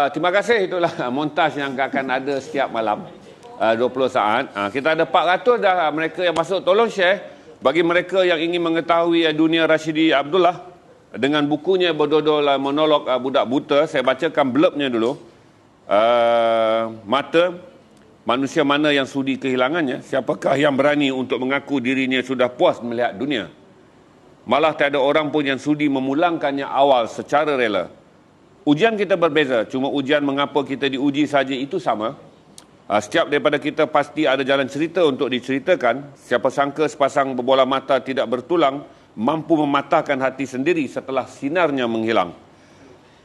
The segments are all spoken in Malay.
Terima kasih. Itulah montaj yang akan ada setiap malam 20 saat. Kita ada 400 dah mereka yang masuk. Tolong share bagi mereka yang ingin mengetahui dunia Rashidi Abdullah dengan bukunya Berdodol Monolog Budak Buta. Saya bacakan blurbnya dulu. Mata, manusia mana yang sudi kehilangannya? Siapakah yang berani untuk mengaku dirinya sudah puas melihat dunia? Malah tiada orang pun yang sudi memulangkannya awal secara rela. Ujian kita berbeza, cuma ujian mengapa kita diuji saja itu sama. Setiap daripada kita pasti ada jalan cerita untuk diceritakan. Siapa sangka sepasang berbola mata tidak bertulang mampu mematahkan hati sendiri setelah sinarnya menghilang.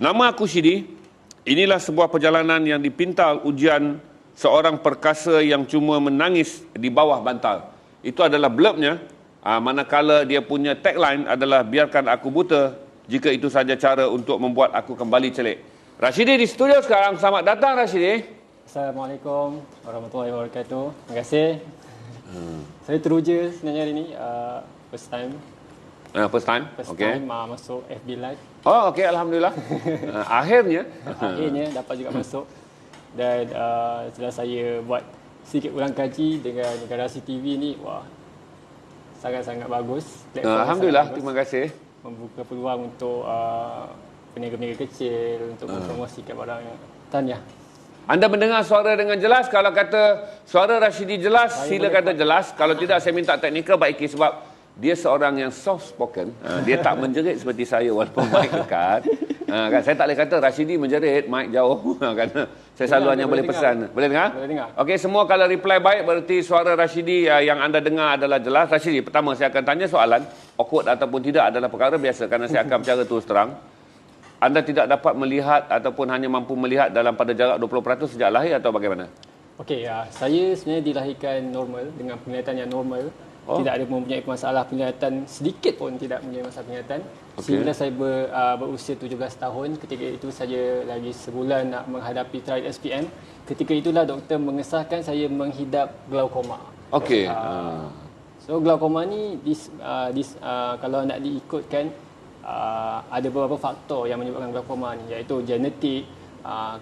Nama aku Syidi. Inilah sebuah perjalanan yang dipintal ujian seorang perkasa yang cuma menangis di bawah bantal. Itu adalah blurbnya. Manakala dia punya tagline adalah biarkan aku buta jika itu saja cara untuk membuat aku kembali celik. Rashidi di studio sekarang. Selamat datang Rashidi. Assalamualaikum warahmatullahi wabarakatuh. Terima kasih. Saya teruja sebenarnya hari ini. First time. First time? First time masuk FB Live. Oh, okey. Alhamdulillah. Akhirnya dapat juga masuk. Dan setelah saya buat sedikit ulang kaji dengan Garasi TV ni, wah, sangat-sangat bagus. Alhamdulillah, terima kasih. Membuka peluang untuk peniaga-peniaga kecil untuk mempromosikan barang yang tahniah. Anda mendengar suara dengan jelas? Kalau kata suara Rashidi jelas, sila kata jelas. Kalau tidak, saya minta teknikal baiki sebab dia seorang yang soft spoken. Dia tak menjerit seperti saya walaupun mic dekat. Saya tak boleh kata Rashidi menjerit, mic jauh. Kerana saya selalu hanya boleh pesan. Boleh dengar? Boleh dengar. Okey, semua kalau reply baik berarti suara Rashidi yang anda dengar adalah jelas. Rashidi, pertama saya akan tanya soalan. Awkward ataupun tidak adalah perkara biasa kerana saya akan bercara terus terang. Anda tidak dapat melihat ataupun hanya mampu melihat dalam pada jarak 20% sejak lahir atau bagaimana? Okey, saya sebenarnya dilahirkan normal dengan penglihatan yang normal. Tidak ada mempunyai masalah penglihatan, sedikit pun tidak mempunyai masalah penglihatan. Sehingga saya berusia 17 tahun, ketika itu saya lagi sebulan nak menghadapi trial SPM. Ketika itulah doktor mengesahkan saya menghidap glaukoma. Okey. So glaukoma ni kalau nak diikutkan ada beberapa faktor yang menyebabkan glaukoma ni, iaitu genetik,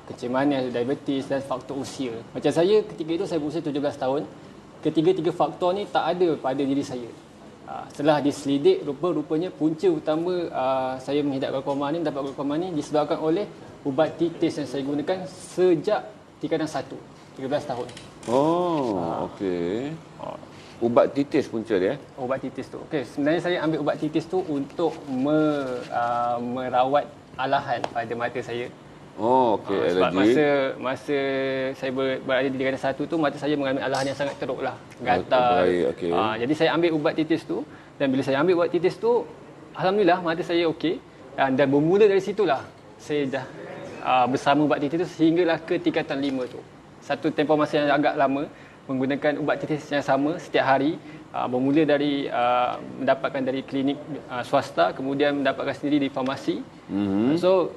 kencing manis, diabetes dan faktor usia. Macam saya ketika itu saya berusia 17 tahun. Ketiga-tiga faktor ni tak ada pada diri saya. Setelah diselidik, rupanya punca utama saya menghidap glaukoma ni, dapat glaukoma ni disebabkan oleh ubat titis yang saya gunakan sejak tingkatan 1, 13 tahun. Okey. Ubat titis punca dia? Ubat titis tu. Okey, sebenarnya saya ambil ubat titis tu untuk merawat alahan pada mata saya. Okey, sebab alergi. masa saya berada di tingkatan 1 tu, mata saya mengalami alahan yang sangat teruk lah. Gatal. Okay. Jadi saya ambil ubat titis tu, dan bila saya ambil ubat titis tu, alhamdulillah mata saya okey. Dan bermula dari situlah saya dah bersama ubat titis tu sehinggalah ke tingkatan 5 tu. Satu tempoh masa yang agak lama menggunakan ubat titis yang sama setiap hari. Bermula dari mendapatkan dari klinik swasta, kemudian mendapatkan sendiri di farmasi. So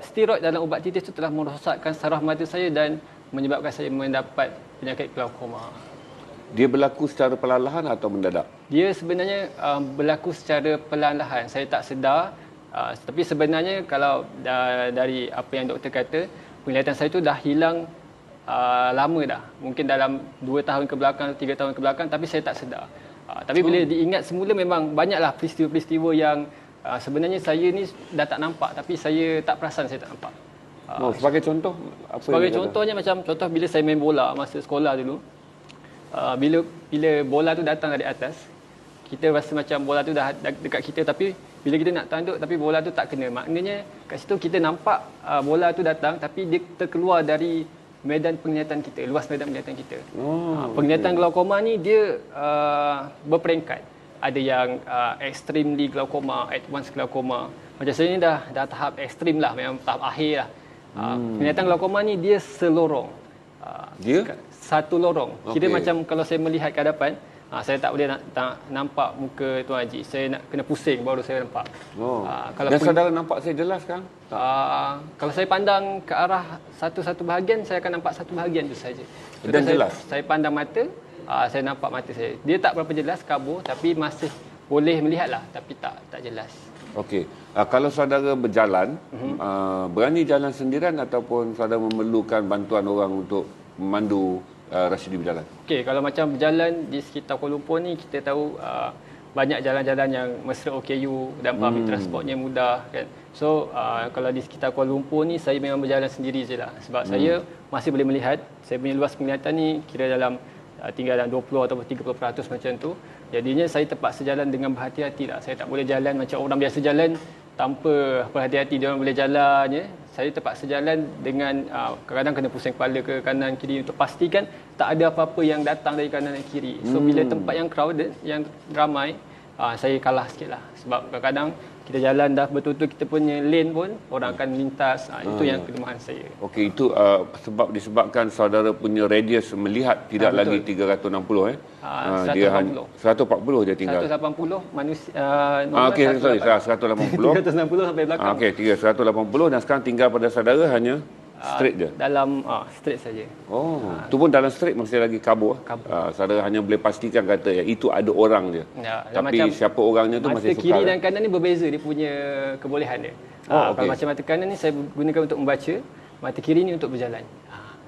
steroid dalam ubat titis itu telah merosakkan saraf mata saya dan menyebabkan saya mendapat penyakit glaukoma. Dia berlaku secara perlahan atau mendadak? Dia sebenarnya berlaku secara perlahan. Saya tak sedar, tapi sebenarnya kalau dari apa yang doktor kata, penglihatan saya itu dah hilang lama dah. Mungkin dalam 2 tahun ke belakang, 3 tahun ke belakang, tapi saya tak sedar. Tapi bila diingat semula, memang banyaklah peristiwa-peristiwa yang sebenarnya saya ni dah tak nampak, tapi saya tak perasan saya tak nampak. Sebagai contoh? Sebagai contohnya, macam contoh bila saya main bola masa sekolah dulu, bila bola tu datang dari atas, kita rasa macam bola tu dah dekat kita, tapi bila kita nak tanduk tapi bola tu tak kena. Maknanya kat situ kita nampak bola tu datang, tapi dia terkeluar dari medan penglihatan kita, luas medan penglihatan kita. Penglihatan glaukoma ni dia berperingkat. Ada yang extremely glaukoma, advanced glaukoma. Macam saya ni dah tahap ekstrim lah, memang tahap akhir lah. Penglihatan glaukoma ni dia selorong. Dia? Satu lorong. Kira macam kalau saya melihat ke hadapan, saya tak boleh nampak muka Tuan Haji. Saya nak kena pusing baru saya nampak. Dan saudara nampak saya jelas kan? Kalau saya pandang ke arah satu-satu bahagian, saya akan nampak satu bahagian tu saja. Dan jelas? Saya pandang mata, saya nampak mata saya. Dia tak berapa jelas, kabur, tapi masih boleh melihat lah, tapi tak jelas. Okey. Kalau saudara berjalan, berani jalan sendirian ataupun saudara memerlukan bantuan orang untuk memandu Rashidi berjalan? Okey, kalau macam berjalan di sekitar Kuala Lumpur ni, kita tahu banyak jalan-jalan yang mesra OKU dan public transportnya mudah kan. So kalau di sekitar Kuala Lumpur ni saya memang berjalan sendiri je lah. Sebab saya masih boleh melihat, saya punya luas penglihatan ni kira dalam tinggal dalam 20 ataupun 30% macam tu. Jadinya saya terpaksa jalan dengan berhati-hati lah. Saya tak boleh jalan macam orang biasa jalan tanpa berhati-hati, dia orang boleh jalan je. Saya terpaksa jalan dengan kadang-kadang kena pusing kepala ke kanan kiri untuk pastikan tak ada apa-apa yang datang dari kanan dan kiri. So bila tempat yang crowded, yang ramai, saya kalah sikit lah. Sebab kadang-kadang kita jalan dah betul-betul kita punya lane pun orang akan lintas. Itu yang kelemahan saya. Okey, itu disebabkan saudara punya radius melihat tidak lagi 360 dia 180. 140 je tinggal. 180 manusia Okey, sorry, 180. 360 sampai belakang. Okey, 180 dan sekarang tinggal pada saudara hanya straight je. Dalam straight saja. Tu pun dalam straight masih lagi kabur. Saudara hanya boleh pastikan kata itu ada orang je. Ya, tapi siapa orangnya tu masih mata sukar. kiri dan kanan ni berbeza dia punya kebolehan dia. Kalau macam mata kanan ni saya gunakan untuk membaca, mata kiri ni untuk berjalan.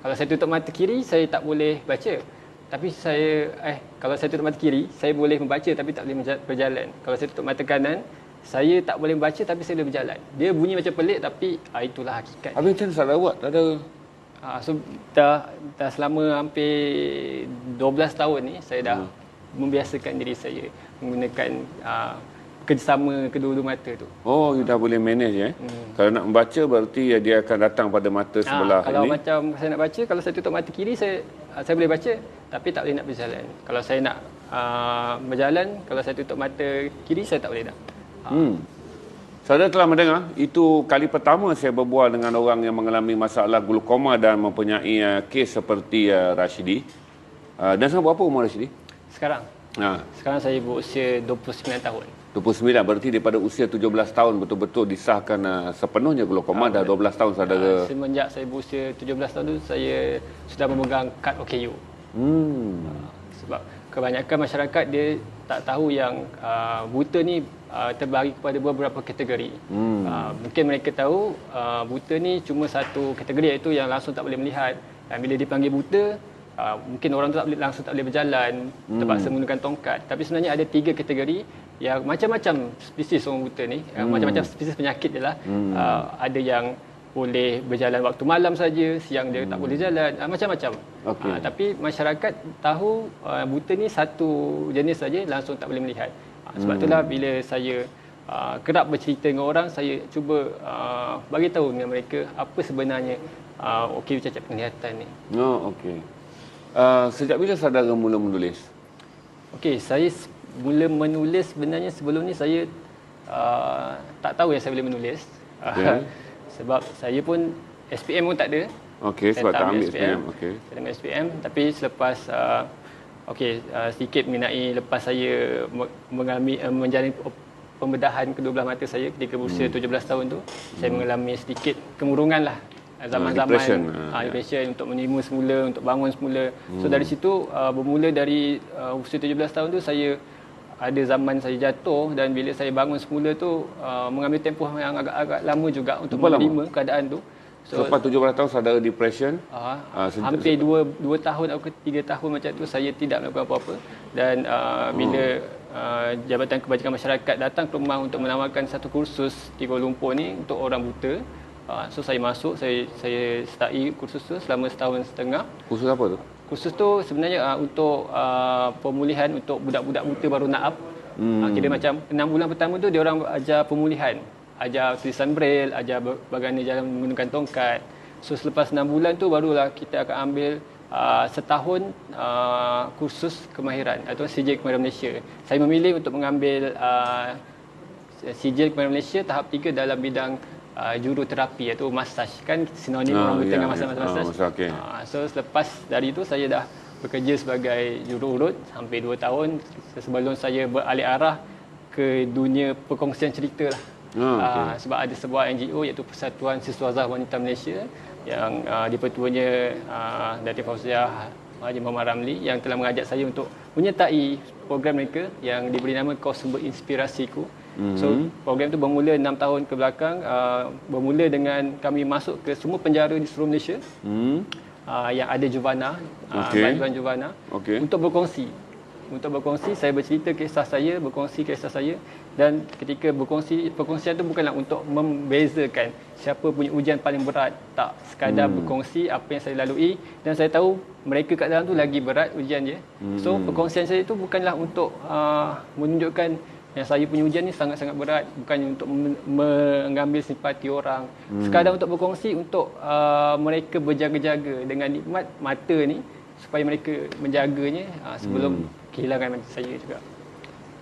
Kalau saya tutup mata kiri saya tak boleh baca. Tapi kalau saya tutup mata kiri saya boleh membaca tapi tak boleh berjalan. Kalau saya tutup mata kanan saya tak boleh membaca tapi saya boleh berjalan. Dia bunyi macam pelik tapi itulah hakikat. Habis macam mana saudara buat? Tak ada. So dah selama hampir 12 tahun ni saya dah membiasakan diri saya menggunakan kerjasama kedua-dua mata tu. You dah boleh manage Kalau nak membaca berarti dia akan datang pada mata sebelah kalau ini. Kalau macam saya nak baca, kalau saya tutup mata kiri saya boleh baca tapi tak boleh nak berjalan. Kalau saya nak berjalan, kalau saya tutup mata kiri saya tak boleh dah. Saudara telah mendengar, itu kali pertama saya berbual dengan orang yang mengalami masalah glaukoma dan mempunyai kes seperti Rashidi. Dan sekarang berapa umur Rashidi? Sekarang saya berusia 29 tahun. 29, berarti daripada usia 17 tahun betul-betul disahkan sepenuhnya glaukoma. Dah 12 tahun saudara. Semenjak saya berusia 17 tahun tu saya sudah memegang kad OKU. Sebab kebanyakan masyarakat dia tak tahu yang buta ni terbahagi kepada beberapa kategori. Mungkin mereka tahu buta ni cuma satu kategori, iaitu yang langsung tak boleh melihat. Dan bila dipanggil buta, mungkin orang tu langsung tak boleh berjalan, terpaksa menggunakan tongkat. Tapi sebenarnya ada 3 kategori yang macam-macam spesies orang buta ni, macam-macam spesies penyakit dia lah. Ada yang boleh berjalan waktu malam saja, siang dia tak boleh jalan, macam-macam. Tapi masyarakat tahu buta ni satu jenis saja, langsung tak boleh melihat. Sebab itulah bila saya kerap bercerita dengan orang, saya cuba bagi tahu dengan mereka apa sebenarnya OKU cacat penglihatan ni. Sejak bila saudara mula menulis? Saya mula menulis sebenarnya sebelum ni saya tak tahu yang saya boleh menulis. Sebab saya pun SPM pun tak ada. Sebab tak ambil SPM. Saya ambil SPM, tapi selepas sedikit mengenai lepas saya menjalani pembedahan kedua belah mata saya ketika berusia 17 tahun tu, saya mengalami sedikit kemurungan lah. Zaman-zaman depression untuk menerima semula, untuk bangun semula. So dari situ bermula dari usia 17 tahun tu saya ada zaman saya jatuh, dan bila saya bangun semula tu mengambil tempoh yang agak lama juga untuk menerima keadaan tu. So, lepas 17 tahun saudara depression? Hampir 2 tahun atau 3 tahun macam tu saya tidak melakukan apa-apa. Dan bila Jabatan Kebajikan Masyarakat datang ke rumah untuk menawarkan satu kursus di Kuala Lumpur ni untuk orang buta, so saya masuk, saya sertai kursus tu selama setahun setengah. Kursus apa tu? Kursus tu sebenarnya untuk pemulihan untuk budak-budak buta baru nak up. Kira macam 6 bulan pertama tu dia orang ajar pemulihan, ajar tulisan braille, ajar bagaimana jalan menggunakan tongkat. So selepas 6 bulan tu barulah kita akan ambil setahun kursus kemahiran atau sijil kemahiran Malaysia. Saya memilih untuk mengambil sijil kemahiran Malaysia tahap 3 dalam bidang juruterapi iaitu masaj. Kan sinonim orang buta dengan masaj. So selepas dari itu saya dah bekerja sebagai jururut hampir 2 tahun sebelum saya beralih arah ke dunia perkongsian cerita lah. Sebab ada sebuah NGO iaitu Persatuan Siswazah Wanita Malaysia yang dipertuanya Datin Fauziah Haji Muhammad Ramli yang telah mengajak saya untuk menyertai program mereka yang diberi nama Kau Sumber Inspirasiku, So program tu bermula 6 tahun ke belakang, bermula dengan kami masuk ke semua penjara di seluruh Malaysia. Yang ada Juvana, bantuan Juvana, untuk berkongsi. Untuk berkongsi, saya bercerita kisah saya, berkongsi kisah saya, dan ketika berkongsi, perkongsian itu bukanlah untuk membezakan siapa punya ujian paling berat, tak, sekadar berkongsi apa yang saya lalui, dan saya tahu mereka kat dalam tu lagi berat ujian dia. So perkongsian saya itu bukanlah untuk menunjukkan yang saya punya ujian ni sangat-sangat berat, bukannya untuk mengambil simpati orang, sekadar untuk berkongsi, untuk mereka berjaga-jaga dengan nikmat mata ni, supaya mereka menjaganya sebelum kehilangan mata saya juga.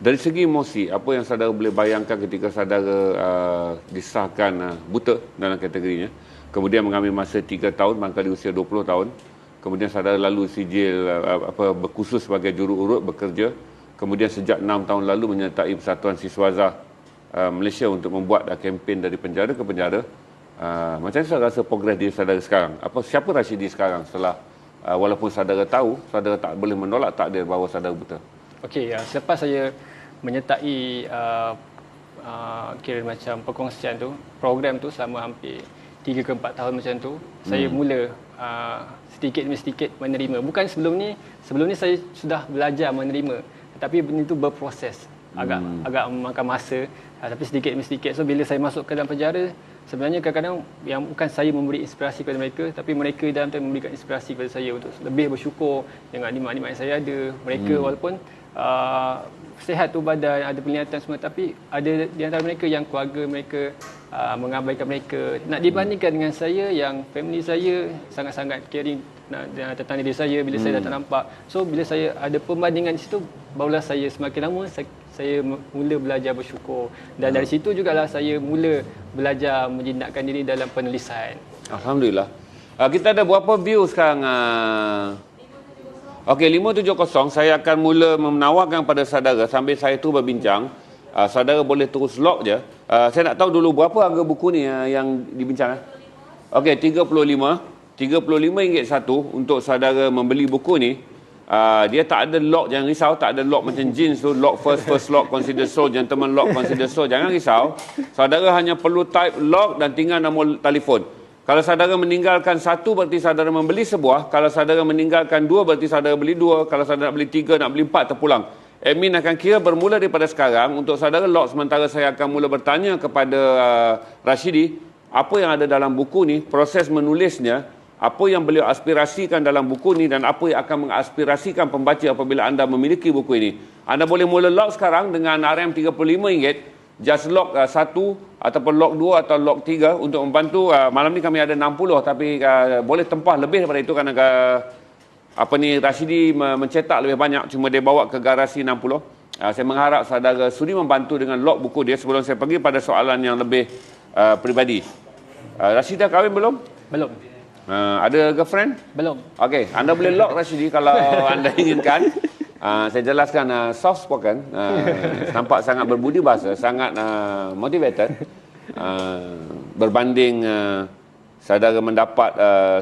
Dari segi emosi, apa yang saudara boleh bayangkan ketika saudara disahkan buta dalam kategorinya, kemudian mengambil masa 3 tahun, barangkali usia 20 tahun, kemudian saudara lalu sijil berkursus sebagai juru urut, bekerja, kemudian sejak 6 tahun lalu menyertai Persatuan Siswaza Malaysia untuk membuat kempen dari penjara ke penjara. Macam mana saudara rasa progres diri saudara sekarang? Siapa Rashidi sekarang setelah walaupun saudara tahu, saudara tak boleh menolak takdir bahawa saudara buta? Okey, selepas saya menyertai kira macam perkongsian tu, program tu selama hampir 3 ke 4 tahun macam tu, saya mula sedikit demi sedikit menerima. Bukan sebelum ni saya sudah belajar menerima, tetapi benda itu berproses. Agak memakan masa, tapi sedikit demi sedikit. So bila saya masuk ke dalam penjara, sebenarnya kadang-kadang yang bukan saya memberi inspirasi kepada mereka, tapi mereka dalam tu memberikan inspirasi kepada saya untuk lebih bersyukur dengan nikmat-nikmat yang saya ada. Mereka walaupun sihat tu badan, ada penglihatan semua, tapi ada di antara mereka yang keluarga mereka mengabaikan mereka. Nak dibandingkan dengan saya yang family saya sangat-sangat caring tentang diri saya bila saya dah tak nampak. So bila saya ada perbandingan di situ, barulah saya semakin lama saya mula belajar bersyukur, dan dari situ jugalah saya mula belajar menjinakkan diri dalam penulisan. Alhamdulillah. Kita ada berapa view sekarang? Okey, 570, saya akan mula menawarkan pada saudara sambil saya tu berbincang. Saudara boleh terus lock je. Saya nak tahu dulu berapa harga buku ni yang dibincang. Okey, RM35 satu untuk saudara membeli buku ni. Dia tak ada lock, jangan risau. Tak ada lock macam jeans tu, lock first lock consider sold, gentleman lock consider sold. Jangan risau. Saudara hanya perlu type lock dan tinggal nombor telefon. Kalau saudara meninggalkan satu, berarti saudara membeli sebuah. Kalau saudara meninggalkan dua, berarti saudara beli dua. Kalau saudara nak beli tiga, nak beli empat, terpulang. Admin akan kira bermula daripada sekarang. Untuk saudara lock, sementara saya akan mula bertanya kepada Rashidi, apa yang ada dalam buku ni, proses menulisnya, apa yang beliau aspirasikan dalam buku ni, dan apa yang akan mengaspirasikan pembaca apabila anda memiliki buku ini. Anda boleh mula lock sekarang dengan RM35. Just lock 1 ataupun lock 2 atau lock 3 untuk membantu. Malam ni kami ada 60, tapi boleh tempah lebih daripada itu kerana Rashidi mencetak lebih banyak, cuma dia bawa ke garasi 60. Saya mengharap saudara sudi membantu dengan lock buku dia. Sebelum saya pergi pada soalan yang lebih peribadi, Rashidi dah kahwin belum? Belum. Ada girlfriend? Belum. Okey, anda boleh lock Rashidi kalau anda inginkan. Saya jelaskan, soft spoken, nampak sangat berbudi bahasa, sangat motivated, berbanding saudara mendapat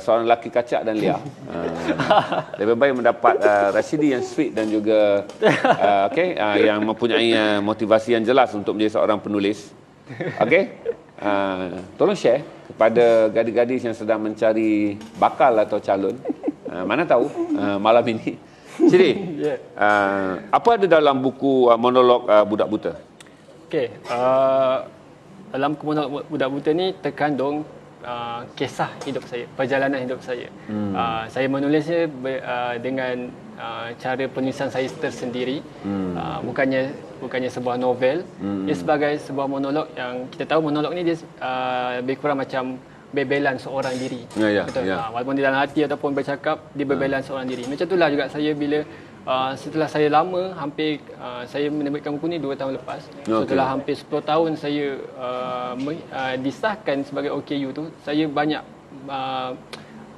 seorang lelaki kacak dan liar. Lebih baik mendapat Rashidi yang sweet dan juga yang mempunyai motivasi yang jelas untuk menjadi seorang penulis. Okey, tolong share kepada gadis-gadis yang sedang mencari bakal atau calon. Mana tahu malam ini. Sini, apa ada dalam buku monolog Budak Buta? Okey, dalam monolog Budak Buta ni terkandung kisah hidup saya, perjalanan hidup saya. Saya menulisnya dengan cara penulisan saya tersendiri. Bukannya sebuah novel. Dia sebagai sebuah monolog yang kita tahu monolog ni dia lebih kurang macam bebelan seorang diri. Betul. Walaupun di dalam hati ataupun bercakap, dia bebelan seorang diri. Macam itulah juga saya bila setelah saya lama, hampir saya menerbitkan buku ni 2 tahun lepas. Setelah hampir 10 tahun saya disahkan sebagai OKU tu, saya banyak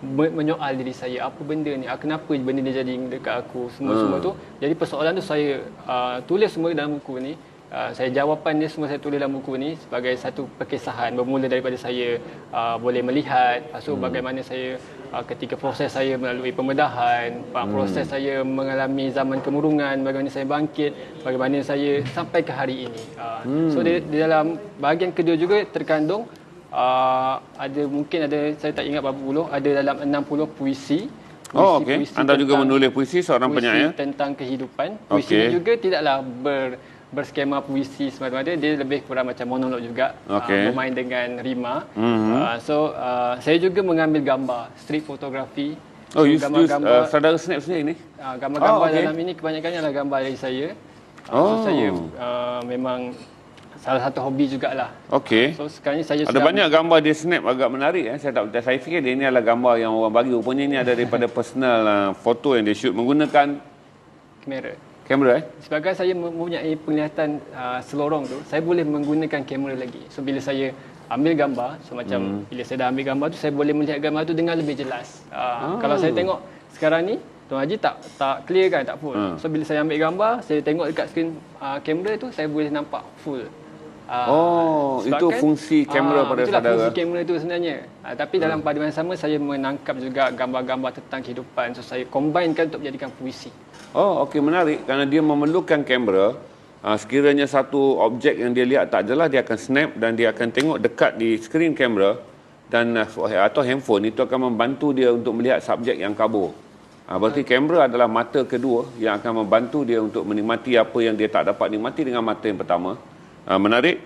menyoal diri saya, apa benda ni, kenapa benda ni jadi dekat aku, semua tu. Jadi persoalan tu saya tulis semua dalam buku ni. Saya jawapan dia semua saya tulis dalam buku ni sebagai satu perkisahan, bermula daripada saya boleh melihat, lepas tu bagaimana saya ketika proses saya melalui pembedahan, proses saya mengalami zaman kemurungan, bagaimana saya bangkit, bagaimana saya sampai ke hari ini. So di dalam bahagian kedua juga terkandung saya tak ingat berapa puluh, ada dalam 60 puisi. Okey. Anda juga menulis puisi seorang penyair tentang kehidupan. Puisi ini juga tidaklah berskema puisi semata-mata, dia lebih kurang macam monolog juga, bermain dengan rima. Saya juga mengambil gambar, street photography. Gambar-gambar saudara snap sendiri ni? Gambar-gambar dalam ini kebanyakannya adalah gambar dari saya. Saya memang salah satu hobi jugalah. Okey. So sekarang ni saya ada banyak gambar dia snap agak menarik. Saya fikir dia ni adalah gambar yang orang bagi. Rupanya ini ada daripada personal foto yang dia shoot menggunakan kamera. Sebagai saya mempunyai penglihatan selorong tu, saya boleh menggunakan kamera lagi. So bila saya ambil gambar, so macam bila saya dah ambil gambar tu, saya boleh melihat gambar tu dengan lebih jelas. Kalau saya tengok sekarang ni, Tuan Haji tak clear kan, tak full. So bila saya ambil gambar, saya tengok dekat skrin kamera tu, saya boleh nampak full. Itu fungsi kamera pada itulah saudara. Fungsi kamera itu sebenarnya. Tapi dalam pada masa sama saya menangkap juga gambar-gambar tentang kehidupan. So saya combinekan untuk menjadikan puisi. Okey, menarik kerana dia memerlukan kamera. Sekiranya satu objek yang dia lihat tak jelas, dia akan snap dan dia akan tengok dekat di skrin kamera dan atau handphone, itu akan membantu dia untuk melihat subjek yang kabur. Berarti kamera adalah mata kedua yang akan membantu dia untuk menikmati apa yang dia tak dapat nikmati dengan mata yang pertama. Menarik.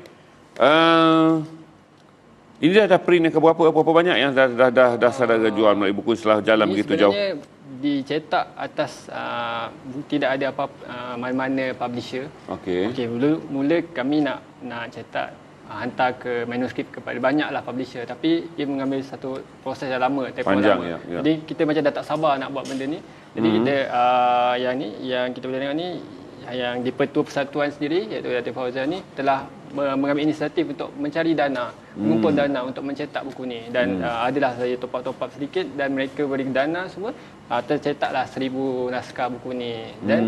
Ini dah print yang berapa banyak yang dah saudara jual melalui buku setelah jalan ini begitu jauh? Sebenarnya dicetak atas tidak ada apa mana-mana publisher. Okey. Mula kami nak cetak, hantar ke manuskrip kepada banyaklah publisher, tapi dia mengambil satu proses yang lama, panjang lama. Ya. Jadi kita macam dah tak sabar nak buat benda ni. Jadi kita yang kita boleh tengok ni, yang di Petua Persatuan sendiri, iaitu Datuk Fauzan ni telah mengambil inisiatif untuk mencari dana, mengumpul dana untuk mencetak buku ni. Dan adalah saya top up sedikit dan mereka beri dana semua. Tercetaklah 1000 naskah buku ni. Dan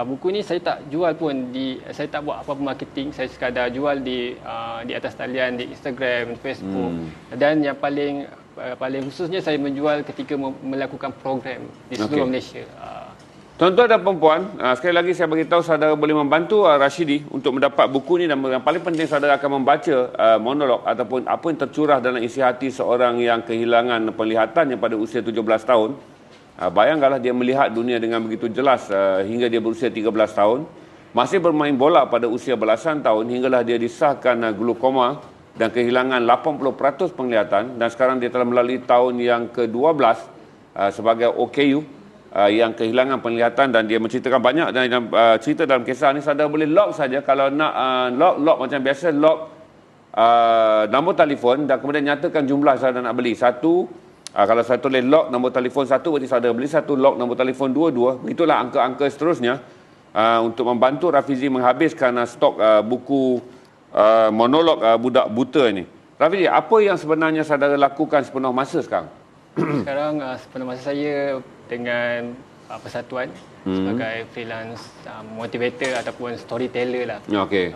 buku ni saya tak jual pun, saya tak buat apa-apa marketing, saya sekadar jual di atas talian di Instagram, Facebook. Dan yang paling khususnya saya menjual ketika melakukan program di seluruh Malaysia. Tuan-tuan dan perempuan, sekali lagi saya beritahu saudara boleh membantu Rashidi untuk mendapat buku ni, dan yang paling penting saudara akan membaca monolog ataupun apa yang tercurah dalam isi hati seorang yang kehilangan penglihatannya pada usia 17 tahun. Bayangkanlah dia melihat dunia dengan begitu jelas hingga dia berusia 13 tahun. Masih bermain bola pada usia belasan tahun hinggalah dia disahkan glaukoma dan kehilangan 80% penglihatan, dan sekarang dia telah melalui tahun yang ke-12 sebagai OKU yang kehilangan penglihatan, dan dia menceritakan banyak dan cerita dalam kisah ni. Saudara boleh log saja kalau nak log macam biasa, log nombor telefon dan kemudian nyatakan jumlah saudara nak beli. Kalau saya tulis log nombor telefon 1, berarti saudara beli 1, log nombor telefon 2. Begitulah angka-angka seterusnya untuk membantu Rafizi menghabiskan stok buku monolog budak buta ini. Rafizi, apa yang sebenarnya saudara lakukan sepenuh masa sekarang? Sekarang sepenuh masa saya dengan persatuan sebagai freelance motivator ataupun storyteller lah. Okey.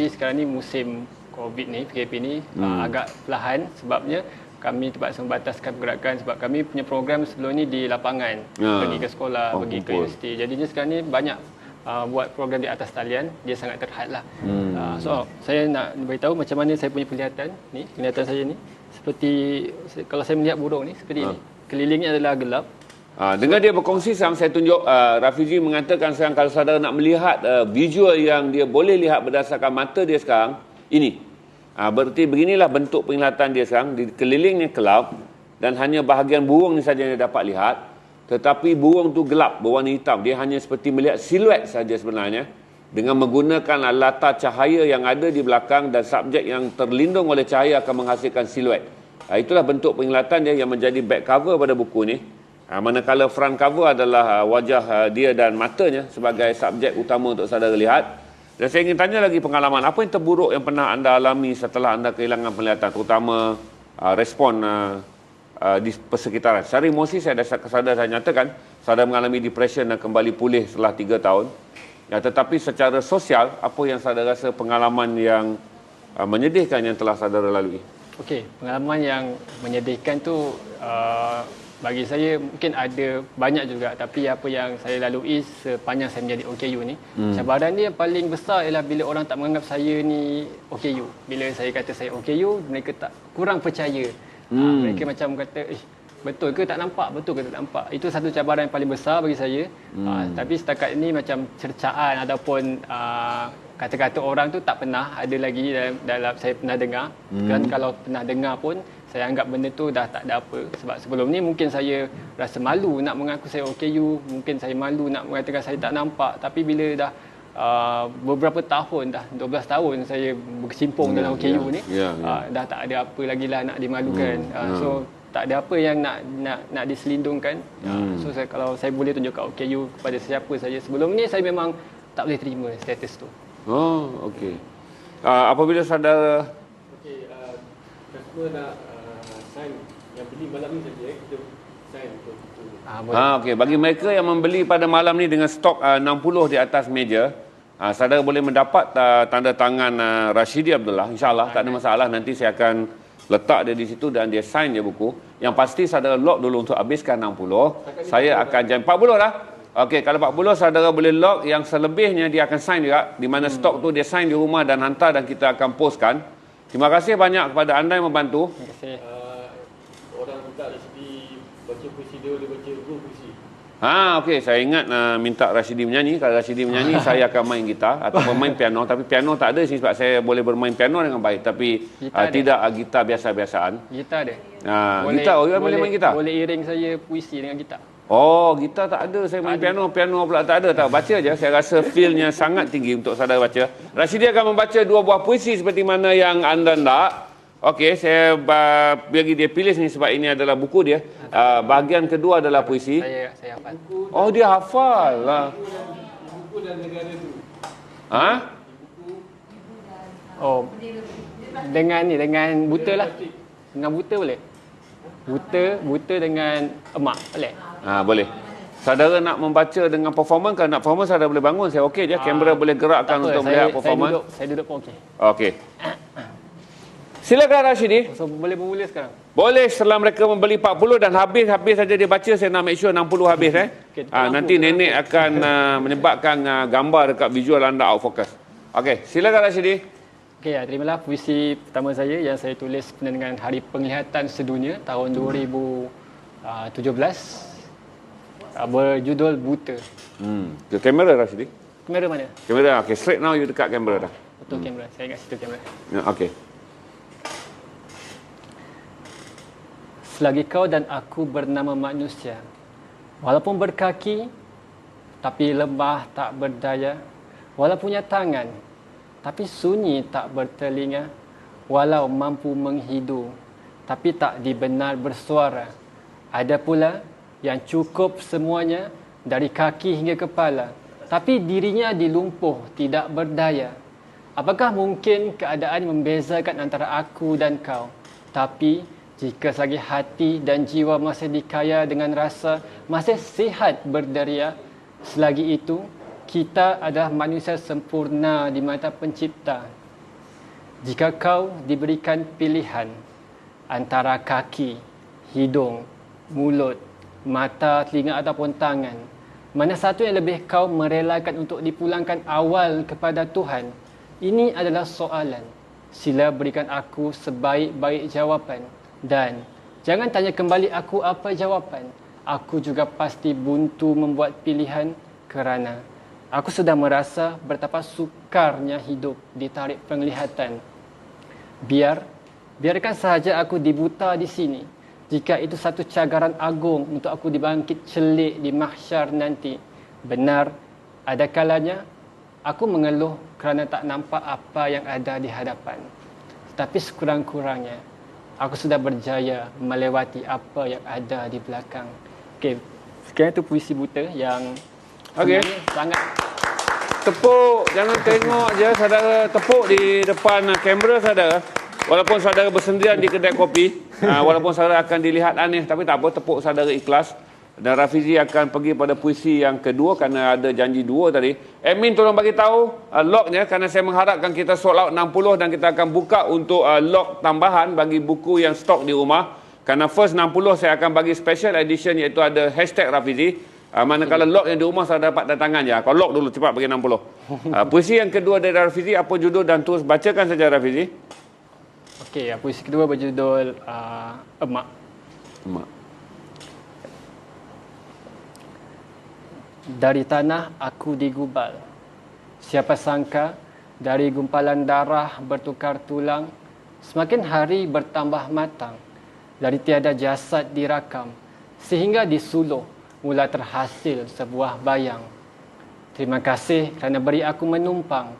Sekarang ni musim COVID ni, PKP ni agak perlahan, sebabnya kami terpaksa membataskan pergerakan sebab kami punya program sebelum ni di lapangan, pergi ke sekolah, pergi ke universiti. Jadinya sekarang ni banyak buat program di atas talian, dia sangat terhad lah. So saya nak beritahu macam mana saya punya penglihatan saya ni. Seperti kalau saya melihat burung ni seperti ini. Kelilingnya adalah gelap. Dengan dia berkongsi sekarang, saya tunjuk Rafizi mengatakan sekarang kalau saudara nak melihat visual yang dia boleh lihat berdasarkan mata dia sekarang, ini. Berarti beginilah bentuk penglihatan dia sekarang. Di kelilingnya kelap dan hanya bahagian burung ni saja yang dia dapat lihat. Tetapi burung tu gelap, berwarna hitam. Dia hanya seperti melihat siluet saja sebenarnya, dengan menggunakan latar cahaya yang ada di belakang, dan subjek yang terlindung oleh cahaya akan menghasilkan siluet. Itulah bentuk penglihatan dia yang menjadi back cover pada buku ni. Manakala front cover adalah wajah dia dan matanya sebagai subjek utama untuk saudara lihat. Dan saya ingin tanya lagi pengalaman, apa yang terburuk yang pernah anda alami setelah anda kehilangan penglihatan, terutama respon di persekitaran. Secara emosi saya dah nyatakan saudara mengalami depression dan kembali pulih setelah 3 tahun. Tetapi secara sosial, apa yang saudara rasa pengalaman yang menyedihkan yang telah saudara lalui? Okey, pengalaman yang menyedihkan tu bagi saya mungkin ada banyak juga, tapi apa yang saya lalui sepanjang saya menjadi OKU ni, cabaran dia yang paling besar ialah bila orang tak menganggap saya ni OKU. Bila saya kata saya OKU, mereka tak kurang percaya. Mereka macam kata, betul ke tak nampak? Betul ke tak nampak? Itu satu cabaran yang paling besar bagi saya. Tapi setakat ini macam cercaan ataupun kata-kata orang tu tak pernah ada lagi dalam saya pernah dengar. Dan kalau pernah dengar pun, saya anggap benda tu dah tak ada apa. Sebab sebelum ni mungkin saya rasa malu nak mengaku saya OKU. Mungkin saya malu nak mengatakan saya tak nampak. Tapi bila dah beberapa tahun, dah 12 tahun saya berkecimpung dalam OKU ni, dah tak ada apa lagi lah nak dimalukan. So tak ada apa yang nak diselindungkan. So kalau saya boleh tunjukkan OKU kepada siapa saja sebelum ni, saya memang tak boleh terima status tu. Oh, okey. Apabila saudara customer nak sign yang beli malam ni saja, kita sign untuk itu. okey, bagi mereka yang membeli pada malam ni dengan stok 60 di atas meja, saudara boleh mendapat tanda tangan Rashidi Abdullah. InsyaAllah tak ada masalah, nanti saya akan letak dia di situ dan dia sign je buku. Yang pasti saudara lock dulu untuk habiskan 60. Saya akan jangan 40 dah. Okey, kalau 40 saudara boleh lock, yang selebihnya dia akan sign juga, di mana stok tu dia sign di rumah dan hantar dan kita akan postkan. Terima kasih banyak kepada anda yang membantu. Terima kasih. Orang minta Rashidi baca puisi, dia boleh baca 2 puisi. Okey, saya ingat minta Rashidi menyanyi. Kalau Rashidi menyanyi, saya akan main gitar atau bermain piano. Tapi piano tak ada sini sebab saya boleh bermain piano dengan baik. Tapi tidak gitar biasa-biasaan. Gitar dia. Gitar, orang boleh main gitar? Boleh iring saya puisi dengan gitar. Oh, gitar tak ada. Saya main piano pula tak ada. Tak, baca je. Saya rasa feel-nya sangat tinggi untuk saudara baca. Rashidi akan membaca 2 buah puisi seperti mana yang anda nak. Okey, saya bagi dia pilih ni sebab ini adalah buku dia. Bahagian kedua adalah puisi. Saya hafal. Oh, dia hafal lah. Buku dan negara tu. Oh, dengan buta lah. Dengan buta boleh? Buta dengan emak boleh? Boleh. Saudara nak membaca dengan performance, kalau nak performance saudara boleh bangun. Saya okey je. Kamera boleh gerakkan untuk melihat performance. Saya duduk pun okey. Okey. Silakan Rashidi. So boleh bermula sekarang? Boleh, setelah mereka membeli 40 dan habis saja dia baca, saya nak make sure 60 habis. Okay, nanti nenek akan menyebabkan gambar dekat visual anda out focus. Okey, silakan Rashidi. Okey, terimalah puisi pertama saya yang saya tulis dengan Hari Penglihatan Sedunia tahun 2017. Berjudul Buta. Ke kamera Rashidi. Kamera mana? Kamera, okey, straight now you dekat kamera dah. Betul kamera. Saya kat situ kamera. Ya, okey. Selagi kau dan aku bernama manusia, walaupun berkaki, tapi lemah tak berdaya, walau punya tangan, tapi sunyi tak bertelinga, walau mampu menghidu, tapi tak dibenar bersuara. Ada pula yang cukup semuanya dari kaki hingga kepala, tapi dirinya dilumpuh, tidak berdaya. Apakah mungkin keadaan membezakan antara aku dan kau? Tapi jika selagi hati dan jiwa masih dikaya dengan rasa, masih sihat berderia, selagi itu kita adalah manusia sempurna di mata Pencipta. Jika kau diberikan pilihan antara kaki, hidung, mulut, mata, telinga ataupun tangan, mana satu yang lebih kau merelakan untuk dipulangkan awal kepada Tuhan? Ini adalah soalan. Sila berikan aku sebaik-baik jawapan. Dan jangan tanya kembali aku apa jawapan. Aku juga pasti buntu membuat pilihan kerana aku sudah merasa betapa sukarnya hidup ditarik penglihatan. Biarkan sahaja aku dibuta di sini. Jika itu satu cagaran agung untuk aku dibangkit celik di mahsyar nanti. Benar, ada kalanya aku mengeluh kerana tak nampak apa yang ada di hadapan. Tetapi sekurang-kurangnya aku sudah berjaya melewati apa yang ada di belakang. Okey, sekian itu puisi buta yang sangat tepuk, jangan tengok je saudara, tepuk di depan kamera saudara. Walaupun saudara bersendirian di kedai kopi, walaupun saudara akan dilihat aneh, tapi tak apa, tepuk saudara ikhlas. Dan Rafizi akan pergi pada puisi yang kedua kerana ada janji 2 tadi. Admin tolong bagi tahu lognya kerana saya mengharapkan kita sold out 60 dan kita akan buka untuk log tambahan bagi buku yang stok di rumah. Kerana first 60 saya akan bagi special edition iaitu ada hashtag Rafizi. Manakala log yang di rumah saya dapat datangan je. Kalau log dulu cepat bagi 60. Puisi yang kedua dari Rafizi apa judul dan terus bacakan saja Rafizi. Okey, puisi kedua berjudul Emak. Emak. Dari tanah aku digubal. Siapa sangka dari gumpalan darah bertukar tulang, semakin hari bertambah matang. Dari tiada jasad dirakam, sehingga disuluh mula terhasil sebuah bayang. Terima kasih kerana beri aku menumpang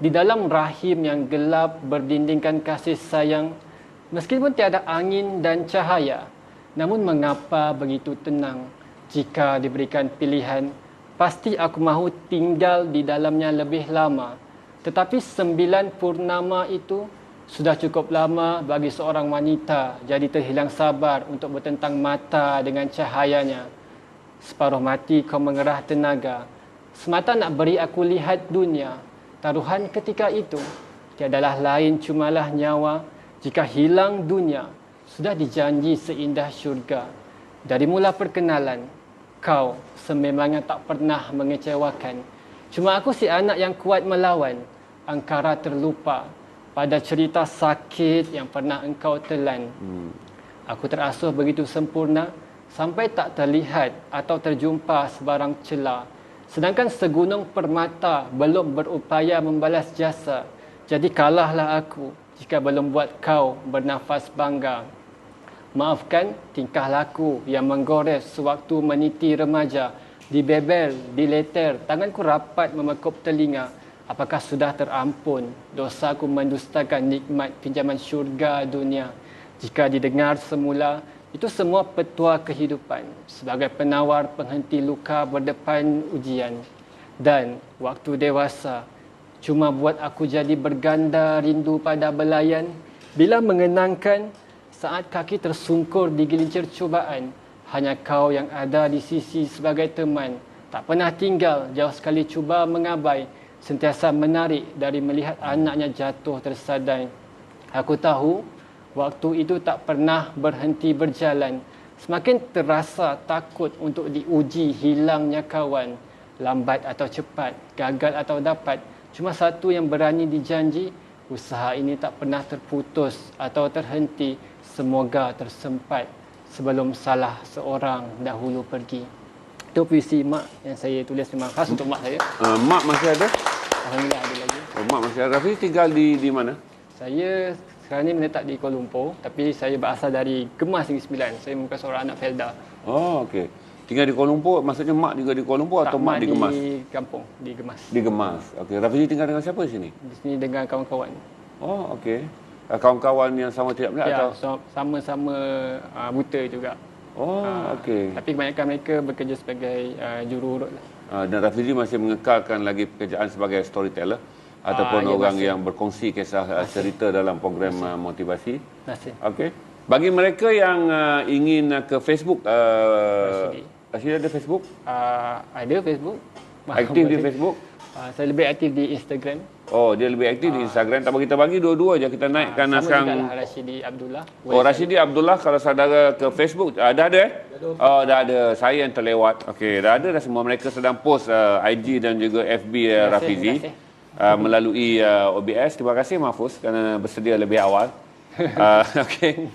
di dalam rahim yang gelap berdindingkan kasih sayang. Meskipun tiada angin dan cahaya, namun mengapa begitu tenang? Jika diberikan pilihan, pasti aku mahu tinggal di dalamnya lebih lama. Tetapi 9 purnama itu sudah cukup lama bagi seorang wanita jadi terhilang sabar untuk bertentang mata dengan cahayanya. Separuh mati kau mengerah tenaga, semata nak beri aku lihat dunia. Taruhan ketika itu tiadalah lain cumalah nyawa. Jika hilang dunia, sudah dijanji seindah syurga. Dari mula perkenalan, kau sememangnya tak pernah mengecewakan. Cuma aku si anak yang kuat melawan, angkara terlupa pada cerita sakit yang pernah engkau telan. Aku terasuh begitu sempurna sampai tak terlihat atau terjumpa sebarang celah. Sedangkan segunung permata belum berupaya membalas jasa. Jadi kalahlah aku jika belum buat kau bernafas bangga. Maafkan tingkah laku yang menggores sewaktu meniti remaja. Dibebel, dileter, tanganku rapat memekup telinga. Apakah sudah terampun dosaku mendustakan nikmat pinjaman syurga dunia? Jika didengar semula, itu semua petua kehidupan sebagai penawar penghenti luka berdepan ujian. Dan waktu dewasa cuma buat aku jadi berganda rindu pada belayan. Bila mengenangkan saat kaki tersungkur di gelincir cubaan, hanya kau yang ada di sisi sebagai teman. Tak pernah tinggal, jauh sekali cuba mengabai, sentiasa menarik dari melihat anaknya jatuh tersadai. Aku tahu waktu itu tak pernah berhenti berjalan. Semakin terasa takut untuk diuji hilangnya kawan. Lambat atau cepat, gagal atau dapat, cuma satu yang berani dijanji, usaha ini tak pernah terputus atau terhenti. Semoga tersempat sebelum salah seorang dahulu pergi. Itu puisi mak yang saya tulis memang khas untuk mak saya. Mak masih ada? Alhamdulillah ada lagi. Mak masih ada. Rafizi tinggal di mana? Saya sekarang ni menetap di Kuala Lumpur, tapi saya berasal dari Gemas Negeri Sembilan. Saya bukan seorang anak Felda. Oh, okey. Tinggal di Kuala Lumpur, maksudnya mak juga di Kuala Lumpur atau mak di Gemas? Di kampung, di Gemas. Di Gemas. Okey. Rafizi tinggal dengan siapa di sini? Di sini dengan kawan-kawan. Oh, okey. Kawan-kawan yang sama tidak minat Ya, atau? sama-sama buta juga. Oh, okey. Tapi kebanyakan mereka bekerja sebagai juru urut lah. Dan Rafizi masih mengekalkan lagi pekerjaan sebagai storyteller ataupun ya, orang masih. yang berkongsi kisah cerita dalam program motivasi. Masih. Okey. Bagi mereka yang ingin ke Facebook, Rashidi ada Facebook? Ada Facebook. Aktif di Facebook? Saya lebih aktif di Instagram. Oh, dia lebih aktif di Instagram. Tak apa, kita bagi dua-dua je. Kita naikkan Sama sekarang. juga lah Rashidi Abdullah. Oh, Rashidi Abdullah, kalau saudara ke Facebook, dah ada Oh, dah ada. Saya yang terlewat. Okey, dah ada dah semua. Mereka sedang post IG dan juga FB Rafizi melalui OBS. Terima kasih Mahfuz kerana bersedia lebih awal. Okey.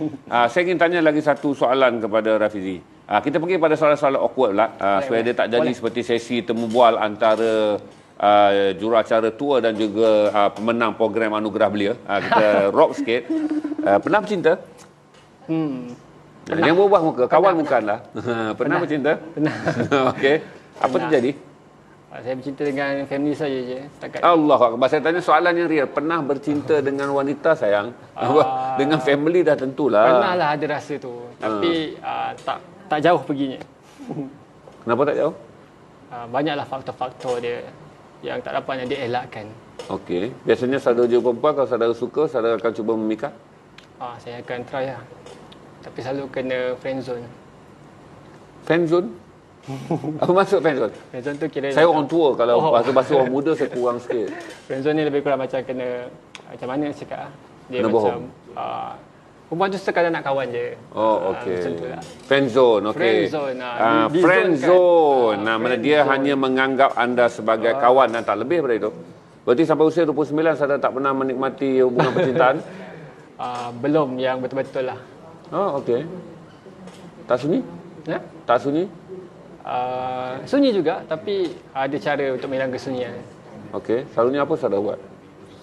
Saya ingin tanya lagi satu soalan kepada Rafizi. Kita pergi pada soalan-soalan awkward lah. Supaya dia tak jadi seperti sesi temu bual antara juruacara tua dan juga pemenang program Anugerah Belia. Kita rock sikit. Pernah bercinta? Yang berubah muka, kawan bukanlah. Pernah bercinta? Pernah. Okey. Apa terjadi? Saya bercinta dengan family saya je. Setakat. Allah Akbar. Saya tanya soalan yang real. Pernah bercinta dengan wanita sayang? Dengan family dah tentulah. Pernah lah ada rasa tu. Tapi tak jauh perginya. Kenapa tak jauh? Banyaklah faktor-faktor dia yang tak dapat dielakkan. Okey. Biasanya saudara jumpa perempuan, kalau saudara suka, saudara akan cuba memikat? Saya akan try lah. Tapi selalu kena friend zone. Fan zone? Apa maksud fan zone? Friendzone tu kira Saya orang tua, kalau bahasa orang muda saya kurang sikit. friendzone ni lebih kurang macam kena macam mana nak cakap dia Kena macam bohong. perempuan tu sekadar nak kawan je. Oh, okey. Macam tu lah. Fan zone, okey. Friend zone, di Friend zone kan. zone. Nah, mana Friend dia zone. hanya menganggap anda sebagai kawan dan tak lebih daripada itu. Berarti sampai usia 29 saya tak pernah menikmati hubungan percintaan. Belum yang betul-betul lah. Oh, okey. Tak sunyi? Ya? Tak sunyi? Sunyi juga, tapi ada cara untuk menghilangkan kesunyian. Okey. Selalunya apa saudara buat?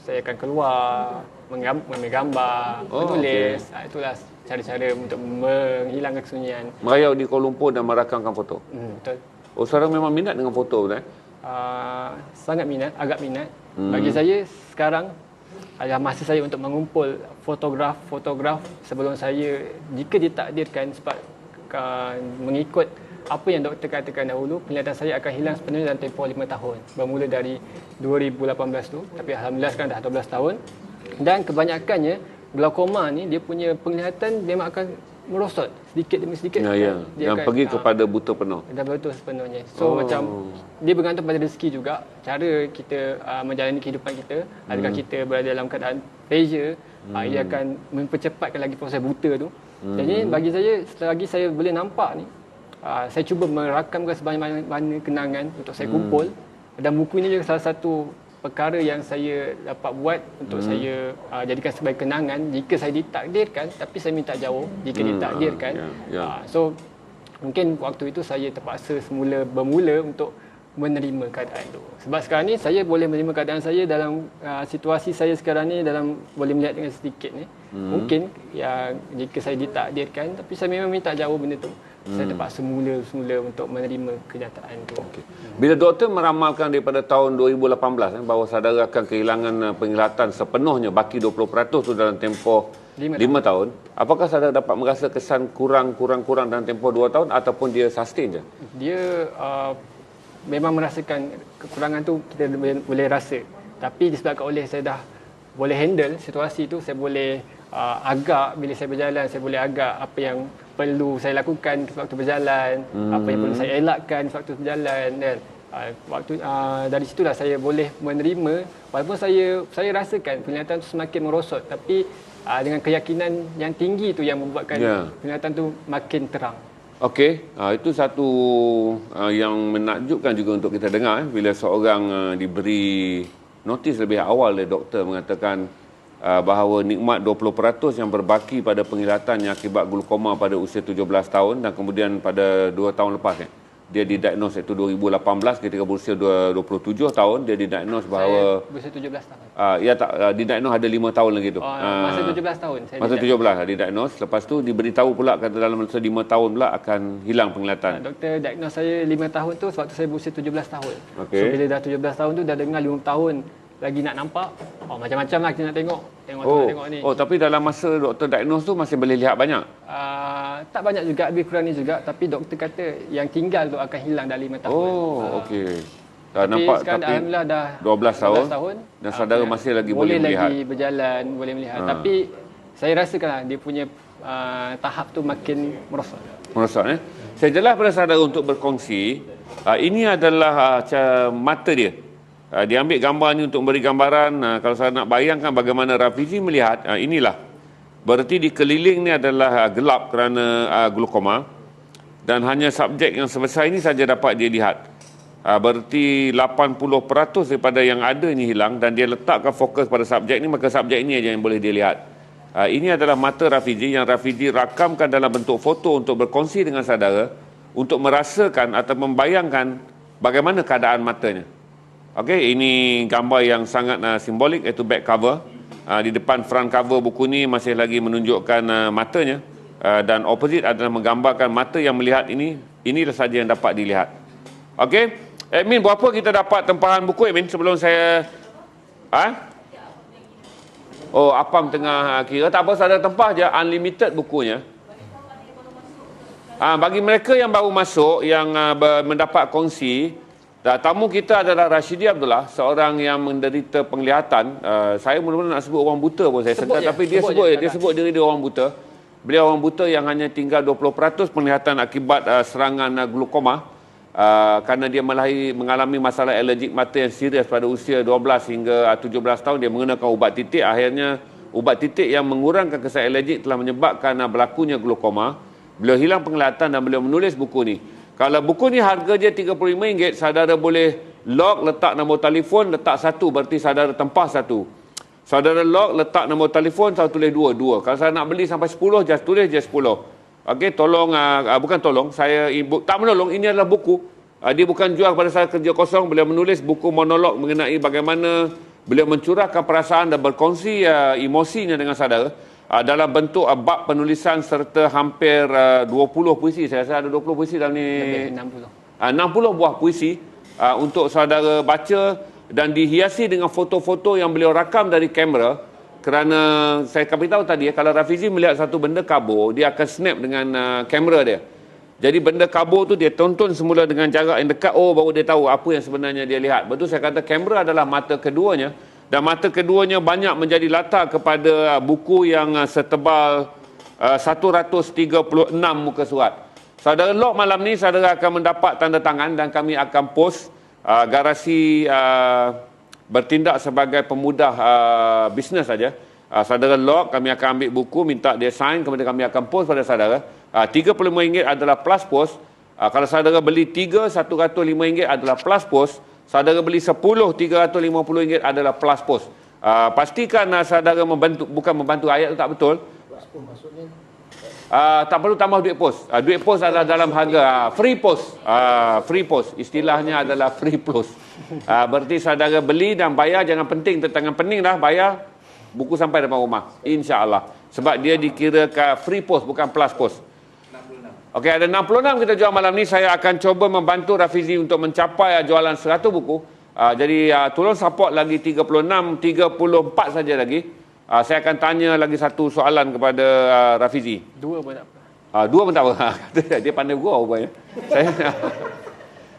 Saya akan keluar, mengambil gambar, menulis. Itulah cara-cara untuk menghilangkan kesunyian. Merayau di Kuala Lumpur dan merakamkan foto. Betul. Oh, saudara memang minat dengan foto, betul? Sangat minat, agak minat. Bagi saya sekarang adalah masa saya untuk mengumpul fotograf sebelum saya, jika ditakdirkan sebab mengikut apa yang doktor katakan dahulu, penglihatan saya akan hilang sepenuhnya dalam tempoh 5 tahun. Bermula dari 2018 tu, tapi alhamdulillah sekarang dah 12 tahun. Dan kebanyakannya glaukoma ni dia punya penglihatan memang akan merosot sedikit demi sedikit. Ya. Dia Yang akan, pergi kepada buta penuh. dah betul sepenuhnya. So macam dia bergantung pada rezeki juga, cara kita menjalani kehidupan kita. Adakah kita berada dalam keadaan pressure, ia akan mempercepatkan lagi proses buta tu. Jadi bagi saya, selagi saya boleh nampak ni, saya cuba merakamkan sebanyak-banyak kenangan untuk saya kumpul. Dan buku ini juga salah satu perkara yang saya dapat buat untuk saya jadikan sebagai kenangan jika saya ditakdirkan, tapi saya minta jauh jika ditakdirkan. So mungkin waktu itu saya terpaksa bermula untuk menerima keadaan itu. Sebab sekarang ni saya boleh menerima keadaan saya dalam situasi saya sekarang ni, dalam boleh melihat dengan sedikit ni. Mungkin yang jika saya ditakdirkan, tapi saya memang minta jauh benda tu. Saya terpaksa semula untuk menerima kenyataan itu. Okay. Bila doktor meramalkan daripada tahun 2018 bahawa saudara akan kehilangan penglihatan sepenuhnya, baki 20% tu dalam tempoh 5 tahun, apakah saudara dapat merasa kesan kurang dalam tempoh 2 tahun ataupun dia sustain je? Dia memang merasakan kekurangan tu, kita boleh rasa. Tapi disebabkan oleh saya dah boleh handle situasi tu, saya boleh agak bila saya berjalan, saya boleh agak apa yang perlu saya lakukan waktu berjalan, apa yang perlu saya elakkan waktu berjalan, dan dari situlah saya boleh menerima, walaupun saya rasakan penglihatan tu semakin merosot, tapi dengan keyakinan yang tinggi tu yang membuatkan penglihatan tu makin terang. Okey, itu satu yang menakjubkan juga untuk kita dengar bila seorang diberi notis lebih awal oleh doktor mengatakan bahawa nikmat 20% yang berbaki pada penglihatan yang akibat glaukoma pada usia 17 tahun dan kemudian pada 2 tahun lepas dia didiagnos iaitu 2018 ketika berusia 27 tahun dia didiagnos bahawa saya berusia 17 tahun. Didiagnos ada 5 tahun lagi tu. Masa 17 tahun saya masa 17 didiagnos, lepas tu diberitahu pula kata dalam masa 5 tahun pula akan hilang penglihatan. Doktor diagnos saya 5 tahun tu sebab tu saya berusia 17 tahun. Okay. So bila dah 17 tahun tu dah dengar 5 tahun lagi nak nampak, macam-macam lah kita nak tengok ni. Tapi dalam masa doktor diagnos tu masih boleh lihat banyak? Tak banyak juga, lebih kurang ni juga, tapi doktor kata yang tinggal tu akan hilang dalam 5 tahun. Okey. Tapi sekarang alhamdulillah dah 12 tahun dan saudara masih lagi boleh melihat. Boleh lagi berjalan, boleh melihat. Tapi saya rasakanlah dia punya tahap tu makin merosot. Saya jelas pada saudara untuk berkongsi, ini adalah mata dia. Dia ambil gambar ni untuk beri gambaran. Kalau saya nak bayangkan bagaimana Rafizi melihat, inilah. Berarti di keliling ni adalah gelap kerana glaukoma dan hanya subjek yang sebesar ini saja dapat dia lihat. Berarti 80% daripada yang ada ni hilang dan dia letakkan fokus pada subjek ni, maka subjek ini aja yang boleh dia lihat. Ini adalah mata Rafizi yang Rafizi rakamkan dalam bentuk foto untuk berkongsi dengan saudara untuk merasakan atau membayangkan bagaimana keadaan matanya. Okey, ini gambar yang sangat simbolik, iaitu back cover. Di depan front cover buku ni masih lagi menunjukkan matanya, dan opposite adalah menggambarkan mata yang melihat inilah saja yang dapat dilihat. Okey, admin, berapa kita dapat tempahan buku admin sebelum saya Apam tengah kira, tak apa, saudara tempah je, unlimited bukunya. Bagi mereka yang baru masuk, yang mendapat kongsi, tamu kita adalah Rashidi Abdullah, seorang yang menderita penglihatan. Saya mula-mula nak sebut orang buta pun saya segan, tapi dia sebut diri dia orang buta. beliau orang buta yang hanya tinggal 20% penglihatan akibat serangan glaukoma. Kerana dia mengalami masalah alergik mata yang serius pada usia 12 hingga 17 tahun. Dia menggunakan ubat titik. Akhirnya ubat titik yang mengurangkan kesan alergik telah menyebabkan berlakunya glaukoma. Beliau hilang penglihatan dan beliau menulis buku ni. Kalau buku ni harga dia RM35, saudara boleh log, letak nombor telefon, letak 1, berarti saudara tempah 1. Saudara log, letak nombor telefon, saudara tulis 2. Kalau saya nak beli sampai 10, just tulis je 10. Okey, tolong, bukan tolong, saya tak menolong, ini adalah buku. Dia bukan jual kepada saya kerja kosong. Beliau menulis buku monolog mengenai bagaimana beliau mencurahkan perasaan dan berkongsi emosinya dengan saudara dalam bentuk bab penulisan serta hampir 20 puisi. Saya rasa ada 20 puisi dalam ni. Lebih 60. 60 buah puisi untuk saudara baca dan dihiasi dengan foto-foto yang beliau rakam dari kamera. Kerana saya akan beritahu tadi, kalau Rafizi melihat satu benda kabur, dia akan snap dengan kamera dia. Jadi benda kabur tu dia tonton semula dengan jarak yang dekat, baru dia tahu apa yang sebenarnya dia lihat. Betul saya kata kamera adalah mata keduanya, dan mata keduanya banyak menjadi latar kepada buku yang setebal 136 muka surat. Saudara log malam ni, saudara akan mendapat tanda tangan dan kami akan post. Garasi bertindak sebagai pemudah bisnes saja. Saudara log, kami akan ambil buku, minta dia sign, kemudian kami akan post pada saudara. RM35 adalah plus post. Kalau saudara beli 3, RM105 adalah plus post. Saudara beli 10, RM350 adalah plus post. Pastikan saudara membantu, bukan membantu, ayat tu tak betul. Plus pun maksudnya tak perlu tambah duit pos. Duit pos adalah dalam harga free post. Free post. Istilahnya adalah free post. Berarti saudara beli dan bayar, jangan penting, tangan pening dah bayar, buku sampai depan rumah. InsyaAllah. Sebab dia dikirakan free post, bukan plus post. 66. Okey, ada 66 kita jual malam ni. Saya akan cuba membantu Rafizi untuk mencapai jualan 100 buku. Jadi tolong support lagi 36, 34 saja lagi. Saya akan tanya lagi satu soalan kepada Rafizi. 2 pun tak apa. 2 pun tak apa. Dia pandai gurau rupanya.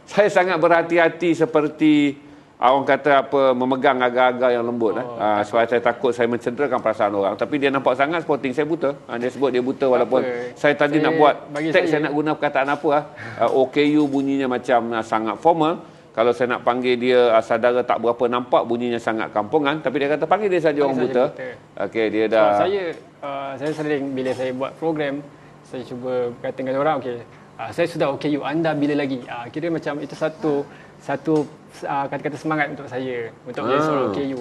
Saya sangat berhati-hati seperti orang kata memegang agar-agar yang lembut. Sebab saya takut saya mencederakan perasaan orang. Tapi dia nampak sangat sporting. Saya buta. Dia sebut dia buta walaupun saya tadi nak buat teks, saya nak guna perkataan apa. OKU bunyinya macam sangat formal. Kalau saya nak panggil dia saudara tak berapa nampak, bunyinya sangat kampungan. Tapi dia kata panggil dia saja orang buta. Okey, dia dah. Saya sering bila saya buat program, saya cuba kata dengan orang, okey, saya sudah OKU, anda bila lagi? Kira macam itu satu kata-kata semangat untuk saya untuk menjadi seorang OKU.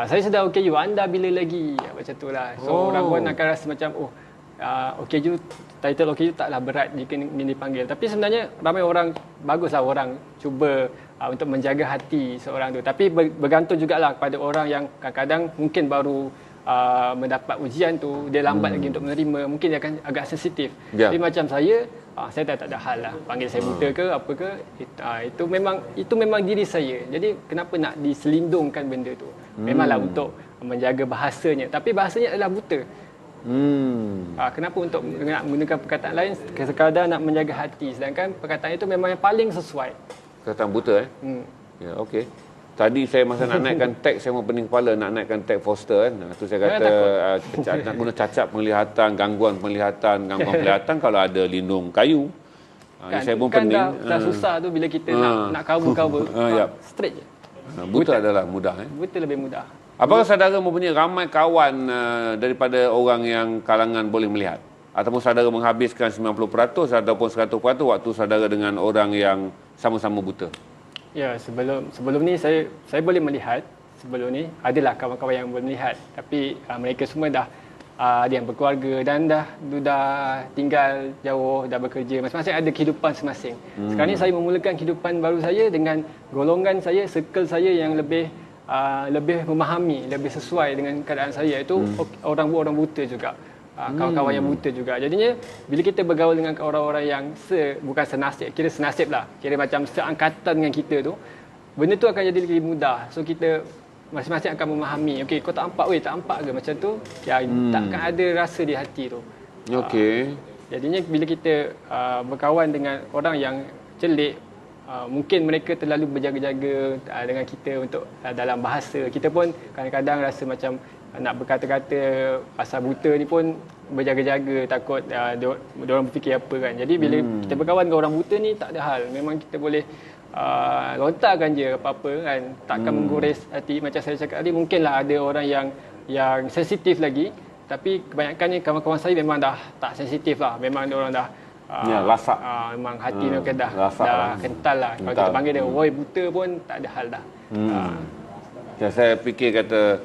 Saya sudah OKU, anda bila lagi? Macam itulah. So orang pun akan rasa macam OKU, title OKU taklah berat jika dipanggil. Tapi sebenarnya ramai orang, baguslah orang cuba untuk menjaga hati seorang tu. Tapi bergantung jugalah kepada orang yang kadang-kadang mungkin baru mendapat ujian tu, dia lambat lagi untuk menerima, mungkin dia akan agak sensitif. Tapi macam saya tak ada hal lah panggil saya buta ke apa ke, itu memang diri saya. Jadi kenapa nak diselindungkan benda tu? Memanglah untuk menjaga bahasanya, tapi bahasanya adalah buta. Kenapa untuk nak menggunakan perkataan lain sekadar nak menjaga hati, sedangkan perkataan itu memang yang paling sesuai. Perkataan buta ya, okey. Tadi saya masa nak naikkan teks, saya mau pening kepala nak naikkan teks Foster kan. Tu saya kata nak guna cacat penglihatan, gangguan penglihatan kalau ada lindung kayu. Saya pun pening. Dah susah tu bila kita nak cover straight je. Buta adalah mudah. Buta lebih mudah. Apakah saudara mempunyai ramai kawan daripada orang yang kalangan boleh melihat? Ataupun saudara menghabiskan 90% ataupun 100% waktu saudara dengan orang yang sama-sama buta? Ya, sebelum ni saya boleh melihat. Sebelum ni adalah kawan-kawan yang boleh melihat, tapi mereka semua dah ada yang berkeluarga dan dah tinggal jauh, dah bekerja, masing-masing ada kehidupan masing-masing. Sekarang ni saya memulakan kehidupan baru saya dengan golongan saya, circle saya yang lebih memahami, lebih sesuai dengan keadaan saya, iaitu orang buta juga. Kawan-kawan yang buta juga. Jadinya bila kita bergaul dengan orang-orang yang bukan senasib, kira senasib lah, kira macam seangkatan dengan kita tu, benda tu akan jadi lebih mudah. So kita masing-masing akan memahami, okey, kau tak nampak ke macam tu, takkan ada rasa di hati tu. Okey. Jadinya bila kita berkawan dengan orang yang celik, mungkin mereka terlalu berjaga-jaga dengan kita untuk dalam bahasa. Kita pun kadang-kadang rasa macam nak berkata-kata pasal buta ni pun berjaga-jaga, takut diorang berfikir apa kan. Jadi bila kita berkawan dengan orang buta ni tak ada hal. Memang kita boleh lontarkan je apa-apa kan. Takkan menggores hati. Macam saya cakap tadi, mungkinlah ada orang yang sensitif lagi. Tapi kebanyakannya kawan-kawan saya memang dah tak sensitif lah. Memang diorang dah lasak. Memang hati mereka dah kental lah. Kalau kita panggil dia Roy buta pun tak ada hal dah. Saya fikir kata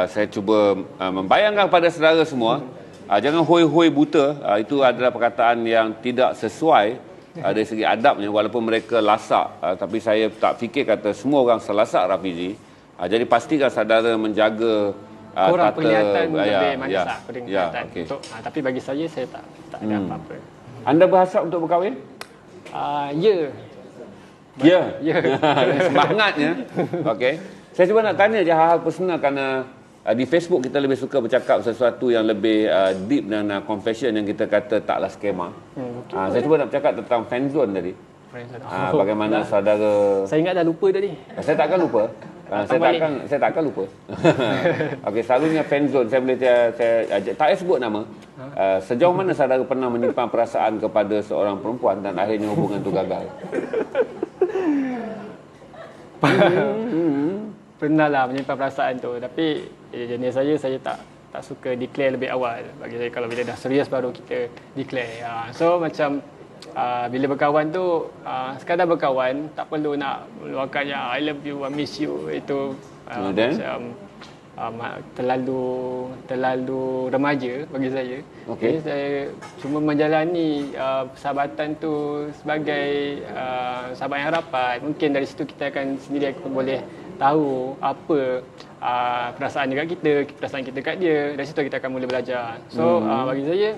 saya cuba membayangkan kepada saudara semua, jangan hoi-hoi buta. Itu adalah perkataan yang tidak sesuai dari segi adabnya, walaupun mereka lasak. Tapi saya tak fikir kata semua orang selasak, Rafizi. Jadi pastikan saudara menjaga kurang tata, penglihatan lebih masak penglihatan. okay. Tapi bagi saya tak ada apa-apa. Anda berhasrat untuk berkahwin? Ya. Semangatnya. Okey. Saya cuba nak tanya je hal-hal personal kerana di Facebook kita lebih suka bercakap sesuatu yang lebih deep dan confession yang kita kata taklah skema. Saya cuba nak bercakap tentang friendzone tadi. Bagaimana saudara... Saya ingat dah lupa tadi. Saya takkan lupa. Saya takkan lupa. Okey, selalunya friendzone saya boleh saya tak payah sebut nama. Sejauh mana saudara pernah menyimpan perasaan kepada seorang perempuan dan akhirnya hubungan tu gagal? Pernah lah menyimpan perasaan tu, tapi jenis saya tak suka declare lebih awal. Bagi saya kalau bila dah serius baru kita declare. So macam bila berkawan tu sekadar berkawan, tak perlu nak meluahkannya I love you, I miss you. Itu macam terlalu remaja bagi saya. Jadi saya cuma menjalani persahabatan tu sebagai sahabat yang rapat. Mungkin dari situ kita akan sendiri boleh tahu apa perasaan dia kat kita, perasaan kita kat dia. Dari situ kita akan mula belajar. So bagi saya